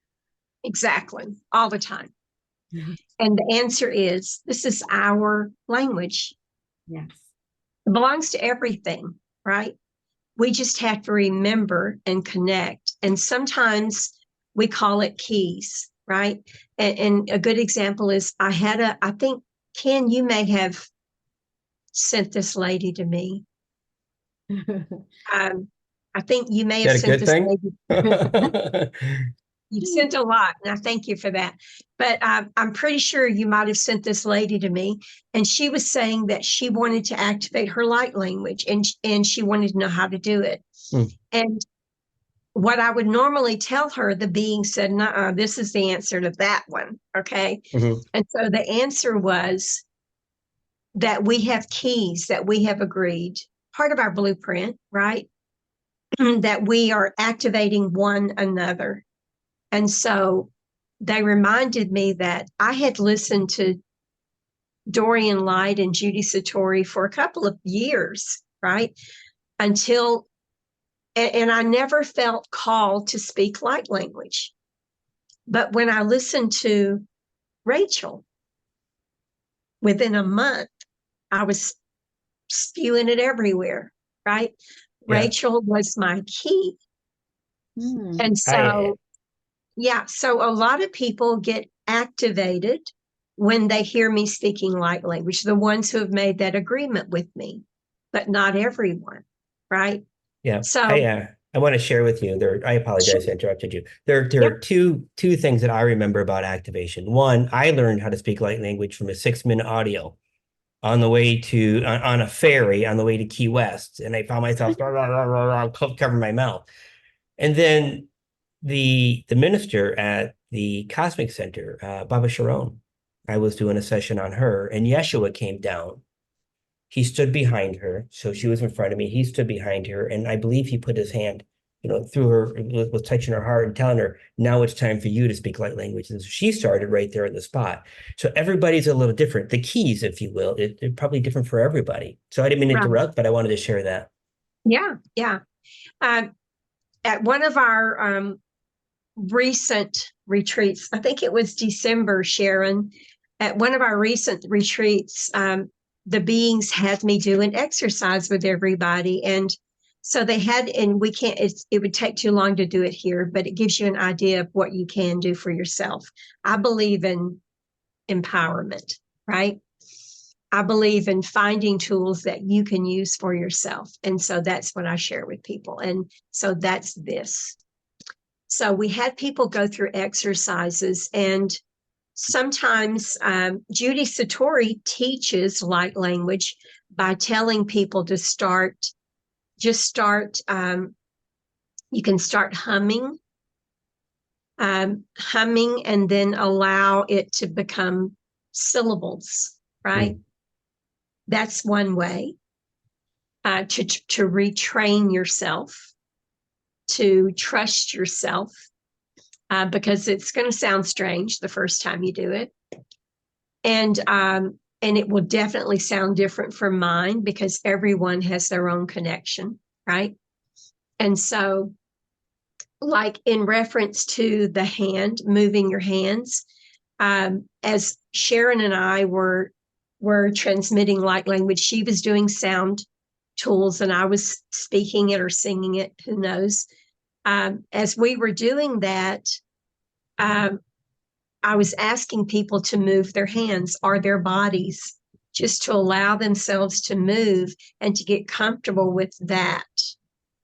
Exactly. All the time. And the answer is, this is our language.
Yes.
It belongs to everything, right? We just have to remember and connect. And sometimes we call it keys, right? And a good example is I think, Ken, you may have sent this lady to me. I think you may have
Is that a
sent
good
this
thing?
lady. You've sent a lot, and I thank you for that. But I'm pretty sure you might have sent this lady to me, and she was saying that she wanted to activate her light language, and she wanted to know how to do it.
Hmm.
And what I would normally tell her, the being said, "Nuh-uh, this is the answer to that one." Okay.
Mhm.
And so the answer was that we have keys that we have agreed, part of our blueprint, right? That we are activating one another. And so they reminded me that I had listened to Dorian Light and Judy Satori for a couple of years, right? Until, and I never felt called to speak light language. But when I listened to Rachel, within a month, I was spewing it everywhere, right?
Yeah.
Rachel was my key. And
I
so, yeah, so a lot of people get activated when they hear me speaking light language, the ones who have made that agreement with me, but not everyone, right?
Yeah,
So,
I want to share with you there. I apologize, I interrupted you. There
yep,
are two things that I remember about activation. One, I learned how to speak light language from a 6-minute audio on the way to on a ferry on the way to Key West, and I found myself covering my mouth. And then the minister at the Cosmic Center, Baba Sharon, I was doing a session on her, and Yeshua came down. He stood behind her, so she was in front of me. He stood behind her, and I believe he put his hand, through her, was touching her heart and telling her, "Now it's time for you to speak light language." And so she started right there in the spot. So everybody's a little different. The keys, if you will, they're probably different for everybody. So I didn't mean to
right.
interrupt, but I wanted to share that.
Yeah, yeah. At one of our recent retreats, I think it was December, Sharon, at one of our recent retreats, the beings had me do an exercise with everybody. And so they had, and we can't, it would take too long to do it here, but it gives you an idea of what you can do for yourself. I believe in empowerment, right? I believe in finding tools that you can use for yourself. And so that's what I share with people. And so that's this. So we had people go through exercises, and sometimes Judy Satori teaches light language by telling people to just start, you can start humming and then allow it to become syllables, right? That's one way to retrain yourself, to trust yourself, because it's going to sound strange the first time you do it. And it will definitely sound different from mine because everyone has their own connection, right? And so, like in reference to the hand, moving your hands, as Sharon and I were transmitting light language, she was doing sound tools and I was speaking it or singing it, who knows. As we were doing that, I was asking people to move their hands or their bodies, just to allow themselves to move and to get comfortable with that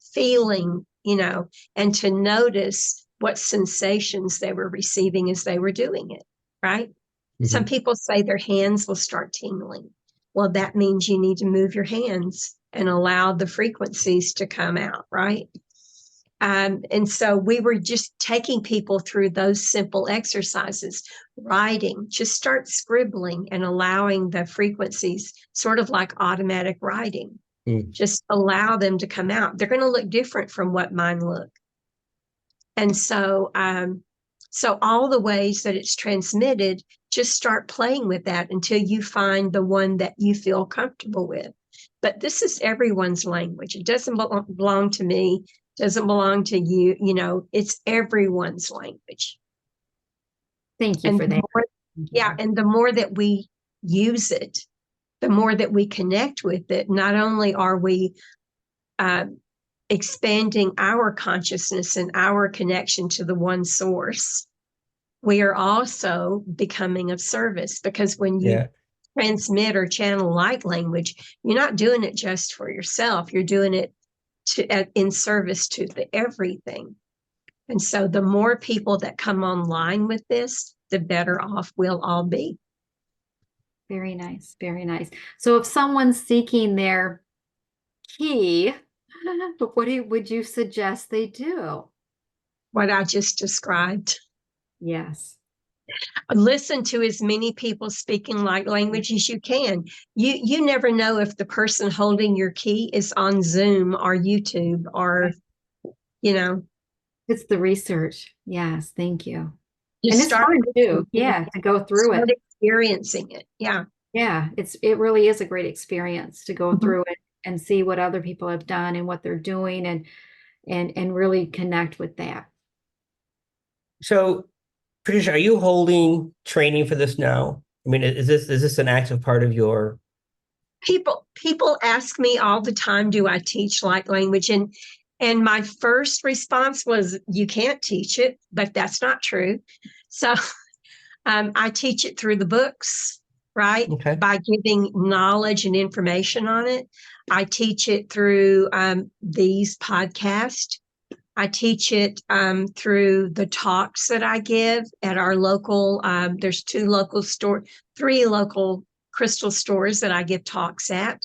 feeling, and to notice what sensations they were receiving as they were doing it, right? Mm-hmm. Some people say their hands will start tingling. Well, that means you need to move your hands and allow the frequencies to come out, right? And so we were just taking people through those simple exercises, writing, just start scribbling and allowing the frequencies, sort of like automatic writing. Just allow them to come out. They're going to look different from what mine look. And so, so all the ways that it's transmitted, just start playing with that until you find the one that you feel comfortable with. But this is everyone's language. It doesn't belong to me, doesn't belong to you. You know, it's everyone's language.
Thank you
And
for that.
yeah. And the more that we use it, the more that we connect with it, not only are we expanding our consciousness and our connection to the one source, we are also becoming of service, because when you transmit or channel light language, you're not doing it just for yourself. You're doing it in service to the everything. And so the more people that come online with this, the better off we'll all be.
Very nice. Very nice. So if someone's seeking their key, what would you suggest they do?
What I just described.
Yes.
Listen to as many people speaking light language as you can. You never know if the person holding your key is on Zoom or YouTube or, you know.
It's the research. Yes. Thank you.
Just
and it's fun too. Yeah. To go through
start
it.
Experiencing it. Yeah.
Yeah. It really is a great experience to go through it and see what other people have done and what they're doing and really connect with that.
So, Patricia, are you holding training for this now? I mean, is this an active part of your?
People ask me all the time, do I teach light language? And my first response was, you can't teach it, but that's not true. So I teach it through the books, right?
Okay.
By giving knowledge and information on it. I teach it through these podcasts. I teach it through the talks that I give at our local, there's three local crystal stores that I give talks at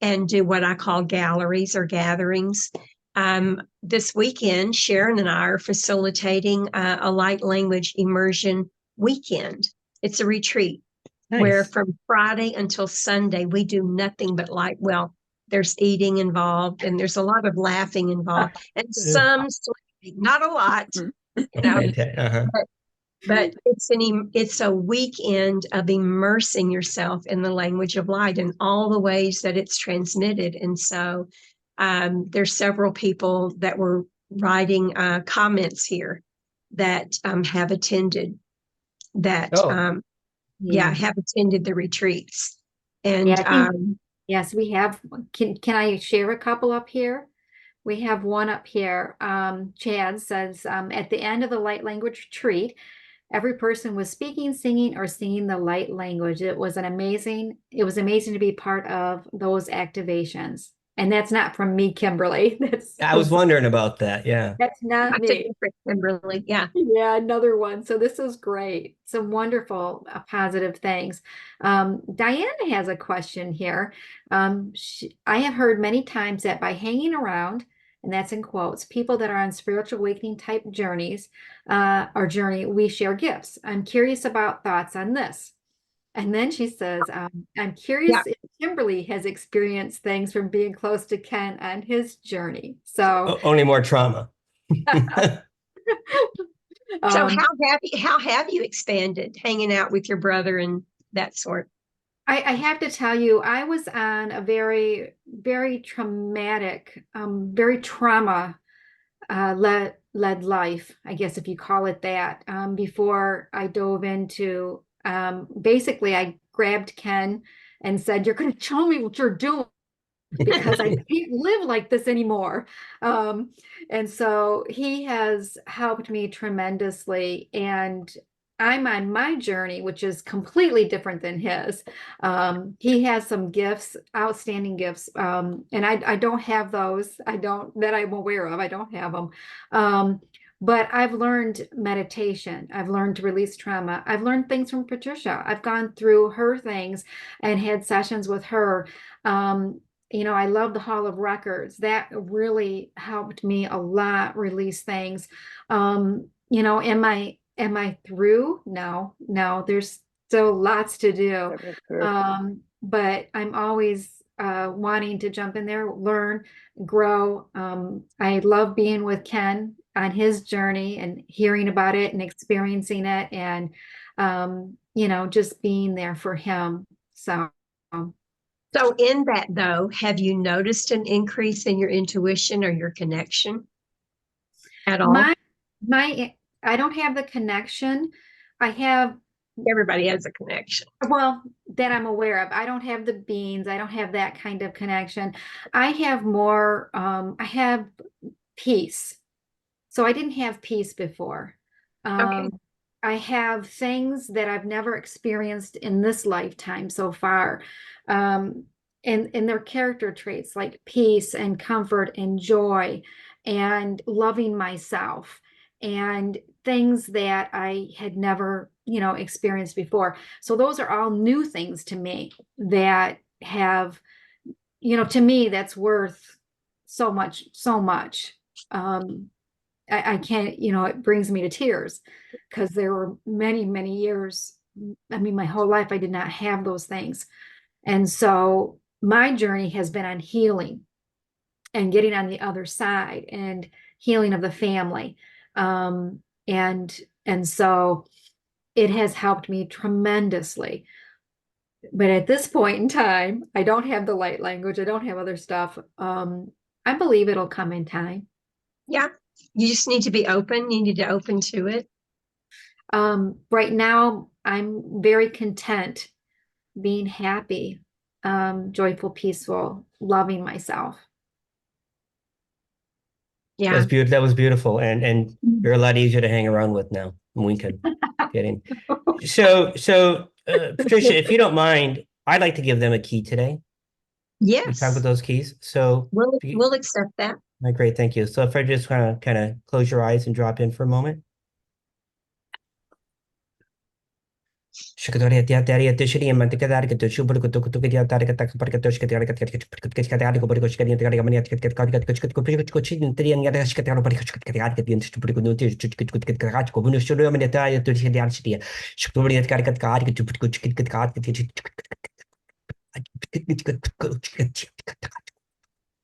and do what I call galleries or gatherings. This weekend, Sharon and I are facilitating a light language immersion weekend. It's a retreat where from Friday until Sunday, we do nothing but light. Well, there's eating involved and there's a lot of laughing involved and some sleeping, not a lot, you know, but it's a weekend of immersing yourself in the language of light and all the ways that it's transmitted. And so there's several people that were writing comments here that have attended that have attended the retreats. And
yes, we have. Can I share a couple up here? We have one up here. Chad says, at the end of the light language retreat, every person was speaking, singing, or singing the light language. It was amazing to be part of those activations. And that's not from me, Kimberly.
I was wondering about that. Yeah.
That's not me. Kimberly. Yeah.
Yeah, another one. So this is great. Some wonderful positive things. Diana has a question here. I have heard many times that by hanging around, and that's in quotes, people that are on spiritual awakening type journeys, we share gifts. I'm curious about thoughts on this. And then she says, I'm curious if Kimberly has experienced things from being close to Ken on his journey. So
only more trauma.
So how have you expanded hanging out with your brother and that sort?
I have to tell you, I was on a very, very traumatic, very trauma led life, I guess if you call it that, before I dove into basically I grabbed Ken and said, you're going to show me what you're doing because I can't live like this anymore. And so he has helped me tremendously. And I'm on my journey, which is completely different than his. He has some gifts, outstanding gifts. And I don't have those. That I'm aware of. I don't have them. But I've learned meditation. I've learned to release trauma. I've learned things from Patricia. I've gone through her things and had sessions with her. I love the Hall of Records. That really helped me a lot release things. Am I through? No, no, there's still lots to do. But I'm always wanting to jump in there, learn, grow. I love being with Ken on his journey and hearing about it and experiencing it, and just being there for him. So
So in that though, have you noticed an increase in your intuition or your connection at all?
my I don't have the connection. I have,
Everybody has a connection.
well, that I'm aware of. I don't have the beans. I don't have that kind of connection. I have more, I have peace. So I didn't have peace before.
Okay.
I have things that I've never experienced in this lifetime so far. And their character traits like peace and comfort and joy and loving myself and things that I had never, experienced before. So those are all new things to me that have, to me, that's worth so much, so much. I can't, it brings me to tears because there were many, many years. I mean, my whole life, I did not have those things. And so my journey has been on healing and getting on the other side and healing of the family. And so it has helped me tremendously. But at this point in time, I don't have the light language. I don't have other stuff. I believe it'll come in time.
Yeah. You just need to be open. You need to open to it.
Right now, I'm very content, being happy, joyful, peaceful, loving myself.
Yeah.
That was beautiful. And you're a lot easier to hang around with now. We can get in. So, Patricia, if you don't mind, I'd like to give them a key today. We
Yes.
talk about those keys. So
We'll accept that.
great, thank you. So if I just want to kind of close your eyes and drop in for a moment.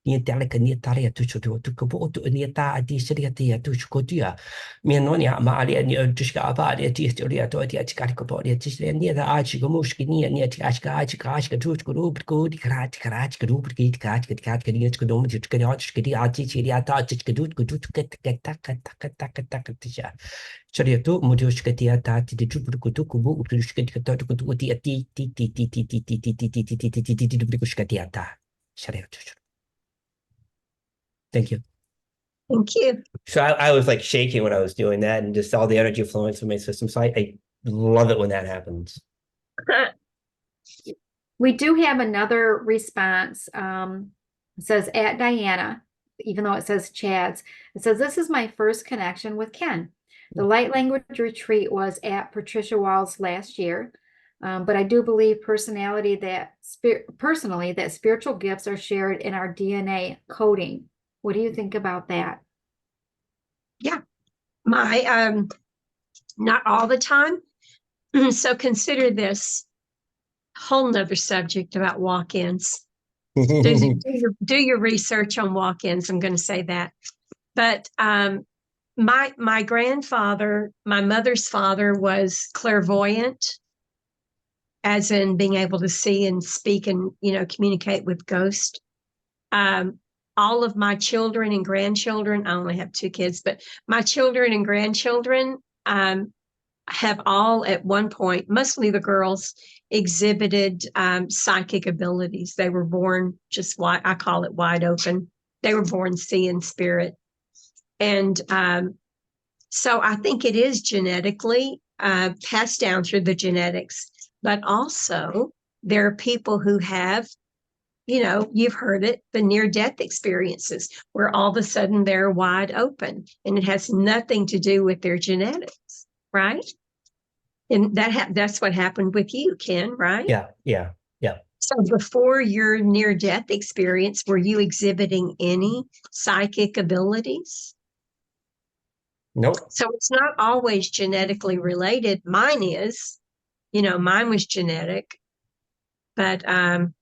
Niatare tu chutu tu kubo tu niata adi seriati tu chukotia mianonia ma ali ni tuska apa ali ti storia to ti achikari ko bodi ti ni da achi ko muski ni ti achika tu chukuru ko di karach ko ru ki karach ki ni chukudom ti chukari ki ati chiri ata chukadu ko tu ta Sharia tu mudushka ti ata ti chubu ko tu kubo utushka ti to ko ti ati ti ata Sharia tu. Thank you.
Thank you.
So I was like shaking when I was doing that and just all the energy flowing through my system. So I love it when that happens.
We do have another response. It says at Diana, even though it says Chad's, it says, this is my first connection with Ken. The light language retreat was at Patricia Wall's last year. But I do believe personally that spiritual gifts are shared in our DNA coding. What do you think about that?
Yeah. My, not all the time. So consider this whole nother subject about walk-ins. Do your research on walk-ins. I'm going to say that. But my grandfather, my mother's father, was clairvoyant, as in being able to see and speak and communicate with ghosts. All of my children and grandchildren, I only have 2 kids, but my children and grandchildren have all at one point, mostly the girls, exhibited psychic abilities. They were born just wide, I call it wide open. They were born seeing spirit. And so I think it is genetically passed down through the genetics, but also there are people who have, you've heard it, the near-death experiences where all of a sudden they're wide open and it has nothing to do with their genetics, right? And that's what happened with you, Ken, right?
Yeah.
So before your near-death experience, were you exhibiting any psychic abilities?
Nope.
So it's not always genetically related. Mine is, mine was genetic, but and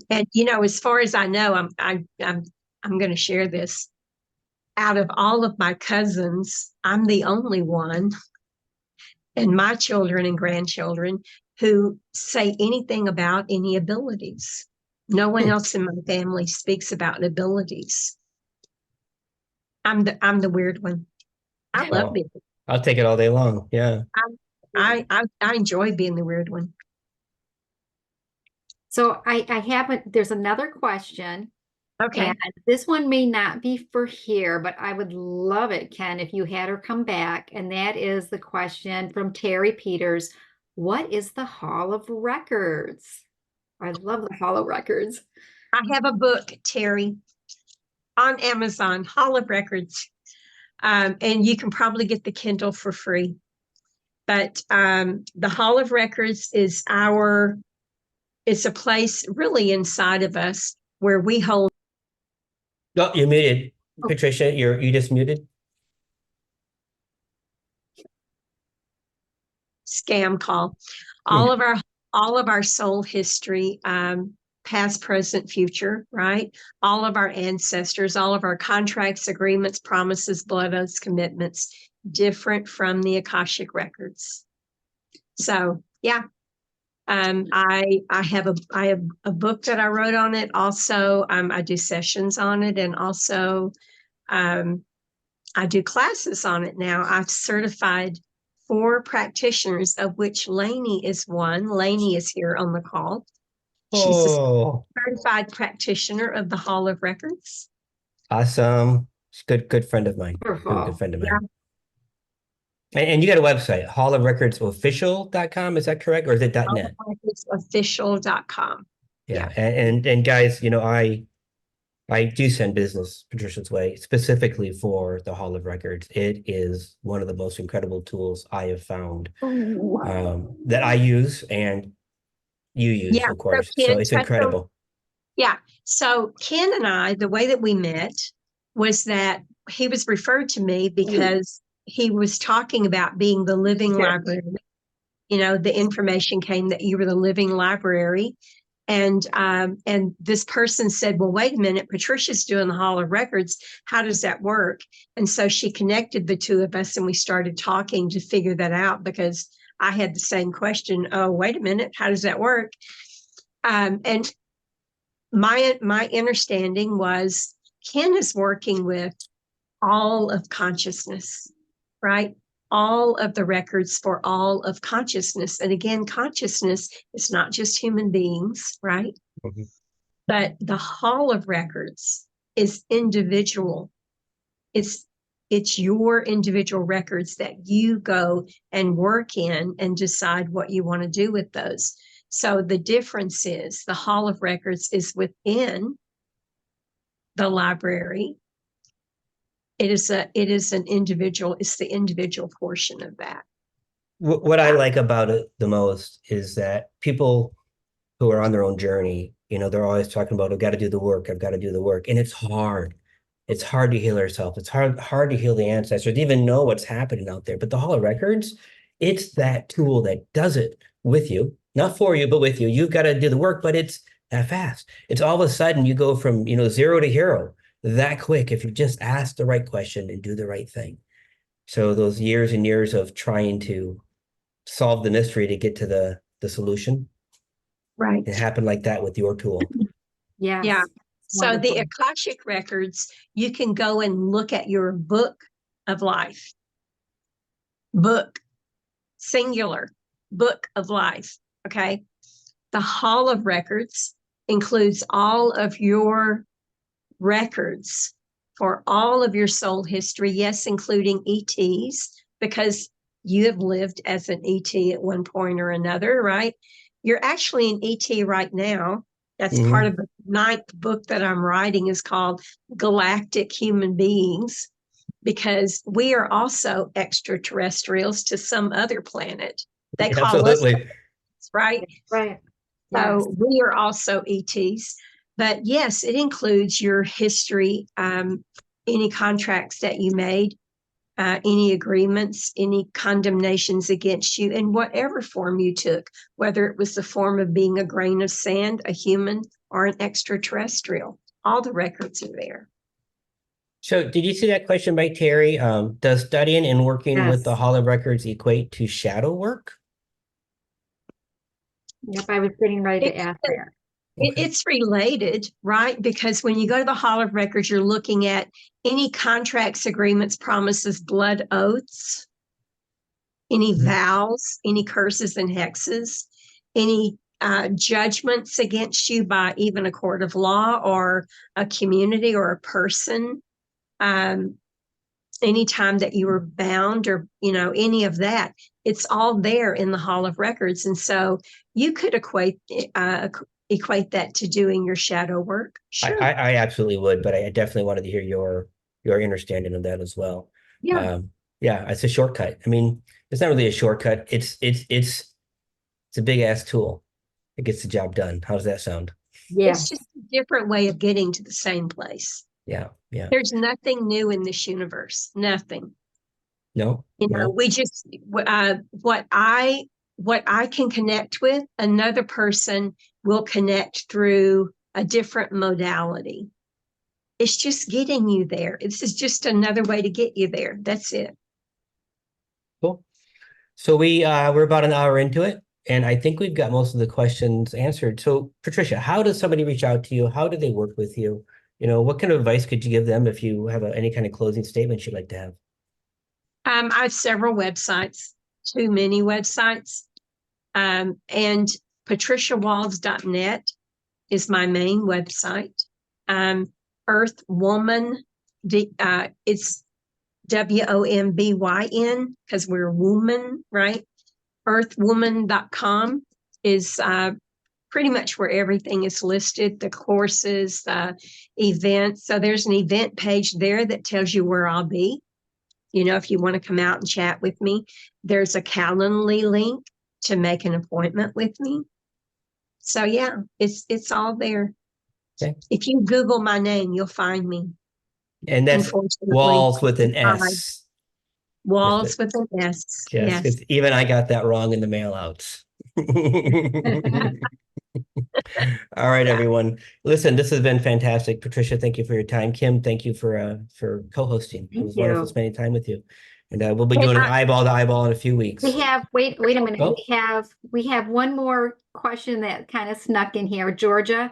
as far as I know, I'm going to share this. Out of all of my cousins, I'm the only one, and my children and grandchildren, who say anything about any abilities. No one else in my family speaks about abilities. I'm the weird one. I love
Well,
being.
I'll take it all day long. Yeah.
I enjoy being the weird one.
So I haven't, there's another question.
Okay.
And this one may not be for here, but I would love it, Ken, if you had her come back. And that is the question from Terry Peters. What is the Hall of Records? I love the Hall of Records.
I have a book, Terry, on Amazon, Hall of Records. And you can probably get the Kindle for free. But the Hall of Records is it's a place really inside of us where we hold.
Oh, you're muted. Patricia, you just muted.
Scam call. All of our soul history, past, present, future, right? All of our ancestors, all of our contracts, agreements, promises, blood oaths, commitments, different from the Akashic records. So yeah. I have a book that I wrote on it. Also, I do sessions on it, and also I do classes on it now. I've certified 4 practitioners, of which Lainey is one. Lainey is here on the call. She's a
Oh,
certified practitioner of the Hall of Records.
awesome. She's a good friend of mine. Good friend of mine.
Yeah.
And you got a website, hallofrecordsofficial.com, is that correct? Or is it .net?
Official.com.
Yeah. And guys, I do send business Patricia's way specifically for the Hall of Records. It is one of the most incredible tools I have found that I use and you use, of course. So it's incredible.
Yeah. So Ken and I, the way that we met was that he was referred to me because he was talking about being the living library. The information came that you were the living library. And this person said, well, wait a minute, Patricia's doing the Hall of Records. How does that work? And so she connected the two of us and we started talking to figure that out, because I had the same question. Oh, wait a minute, how does that work? And my understanding was Ken is working with all of consciousness, right? All of the records for all of consciousness. And again, consciousness is not just human beings, right?
Mm-hmm.
But the Hall of Records is individual. It's your individual records that you go and work in and decide what you want to do with those. So the difference is the Hall of Records is within the library. It's the individual portion of that.
What I like about it the most is that people who are on their own journey, they're always talking about, I've got to do the work, I've got to do the work. And it's hard. It's hard to heal ourselves. It's hard to heal the ancestors, to even know what's happening out there. But the Hall of Records, it's that tool that does it with you, not for you, but with you. You've got to do the work, but it's that fast. It's all of a sudden you go from, 0 to hero that quick if you just ask the right question and do the right thing. So those years and years of trying to solve the mystery to get to the solution,
right?
It happened like that with your tool.
Yes.
Yeah. So
Wonderful.
the Akashic Records, you can go and look at your book of life. Book, singular, book of life. Okay. The Hall of Records includes all of your records for all of your soul history. Yes, including ETs, because you have lived as an ET at one point or another, right? You're actually an ET right now. That's part of the 9th book that I'm writing, is called Galactic Human Beings, because we are also extraterrestrials to some other planet. They call us,
Absolutely.
right?
Right. Yes.
So we are also ETs. But yes, it includes your history, any contracts that you made, any agreements, any condemnations against you in whatever form you took, whether it was the form of being a grain of sand, a human, or an extraterrestrial. All the records are there.
So did you see that question by Terry? Does studying and working with the
Yes.
Hall of Records equate to shadow work?
Yep, I was getting ready to
It's,
ask that.
Okay.
it's related, right? Because when you go to the Hall of Records, you're looking at any contracts, agreements, promises, blood oaths, any
Mhm.
vows, any curses and hexes, any judgments against you by even a court of law or a community or a person. Anytime that you were bound or, any of that, it's all there in the Hall of Records. And so you could equate that to doing your shadow work. Sure.
I absolutely would, but I definitely wanted to hear your understanding of that as well.
Yeah.
Yeah, it's a shortcut. I mean, it's not really a shortcut. It's a big ass tool. It gets the job done. How does that sound?
Yes.
It's just a different way of getting to the same place.
Yeah, yeah.
There's nothing new in this universe. Nothing.
No,
We just what I can connect with, another person will connect through a different modality. It's just getting you there. This is just another way to get you there. That's it.
cool. So we're about an hour into it, and I think we've got most of the questions answered. So Patricia, how does somebody reach out to you? How do they work with you? What kind of advice could you give them if you have any kind of closing statements you'd like to have?
I have several websites, too many websites. And patriciawalls.net is my main website. Earth Woman, it's WOMBYN because we're woman, right? Earthwoman.com is pretty much where everything is listed, the courses, the events. So there's an event page there that tells you where I'll be. If you want to come out and chat with me, there's a Calendly link to make an appointment with me. So yeah, it's all there.
Okay.
If you Google my name, you'll find me.
And that's
Unfortunately,
Walls with an S.
Walls with an S.
Yes,
Yes.
because even I got that wrong in the mail outs. All right,
Yeah.
everyone. Listen, this has been fantastic. Patricia, thank you for your time. Kim, thank you for co-hosting. It
Thank
was wonderful
you.
spending time with you. And we'll be
And
doing an eyeball to eyeball in a few weeks.
We have, wait a minute.
Oh.
We have one more question that kind of snuck in here. Georgia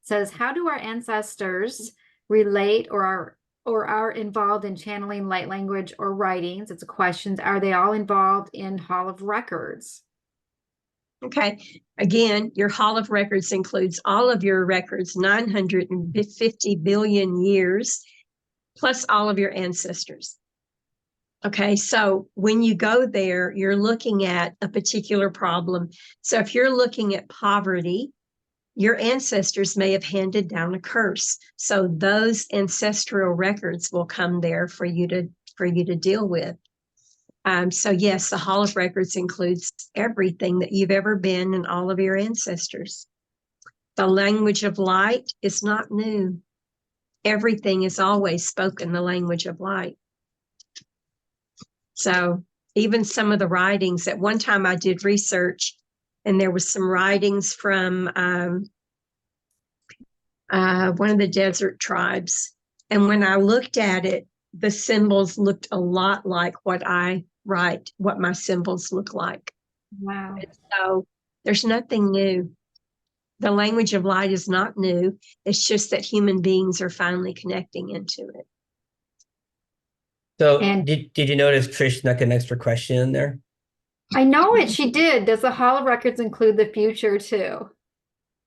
says, how do our ancestors relate or are involved in channeling light language or writings? It's a question. Are they all involved in Hall of Records?
Okay. Again, your Hall of Records includes all of your records, 950 billion years, plus all of your ancestors. Okay, so when you go there, you're looking at a particular problem. So if you're looking at poverty, your ancestors may have handed down a curse. So those ancestral records will come there for you to deal with. So yes, the Hall of Records includes everything that you've ever been and all of your ancestors. The language of light is not new. Everything is always spoken the language of light. So even some of the writings, at one time I did research and there was some writings from one of the desert tribes. And when I looked at it, the symbols looked a lot like what I write, what my symbols look like.
Wow.
And so there's nothing new. The language of light is not new. It's just that human beings are finally connecting into it.
So
And-
did you notice Trish snuck an extra question in there?
I know it. She did. Does the Hall of Records include the future too?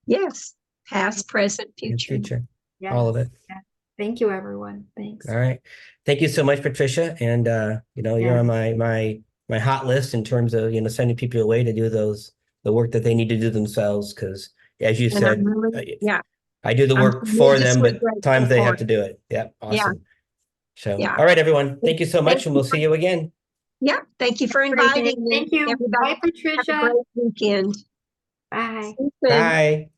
Yes, past, present, future.
Future.
Yes.
All of it.
Yeah. Thank you, everyone. Thanks.
All right. Thank you so much, Patricia. And you're on my hot list in terms of sending people away to do the work that they need to do themselves. Because as you
And
said,
I'm really, yeah,
I do the
I'm
work for them,
tremendously
but
grateful
times they
for
have
it.
to do it. Yeah, awesome. So,
Yeah.
all right, everyone. Thank you so much,
Thank
and we'll
you.
see you again.
Yeah, thank you for
Great day.
inviting me.
Thank you.
Everybody,
Bye, Patricia.
have a great weekend.
Bye.
See you soon.
Bye.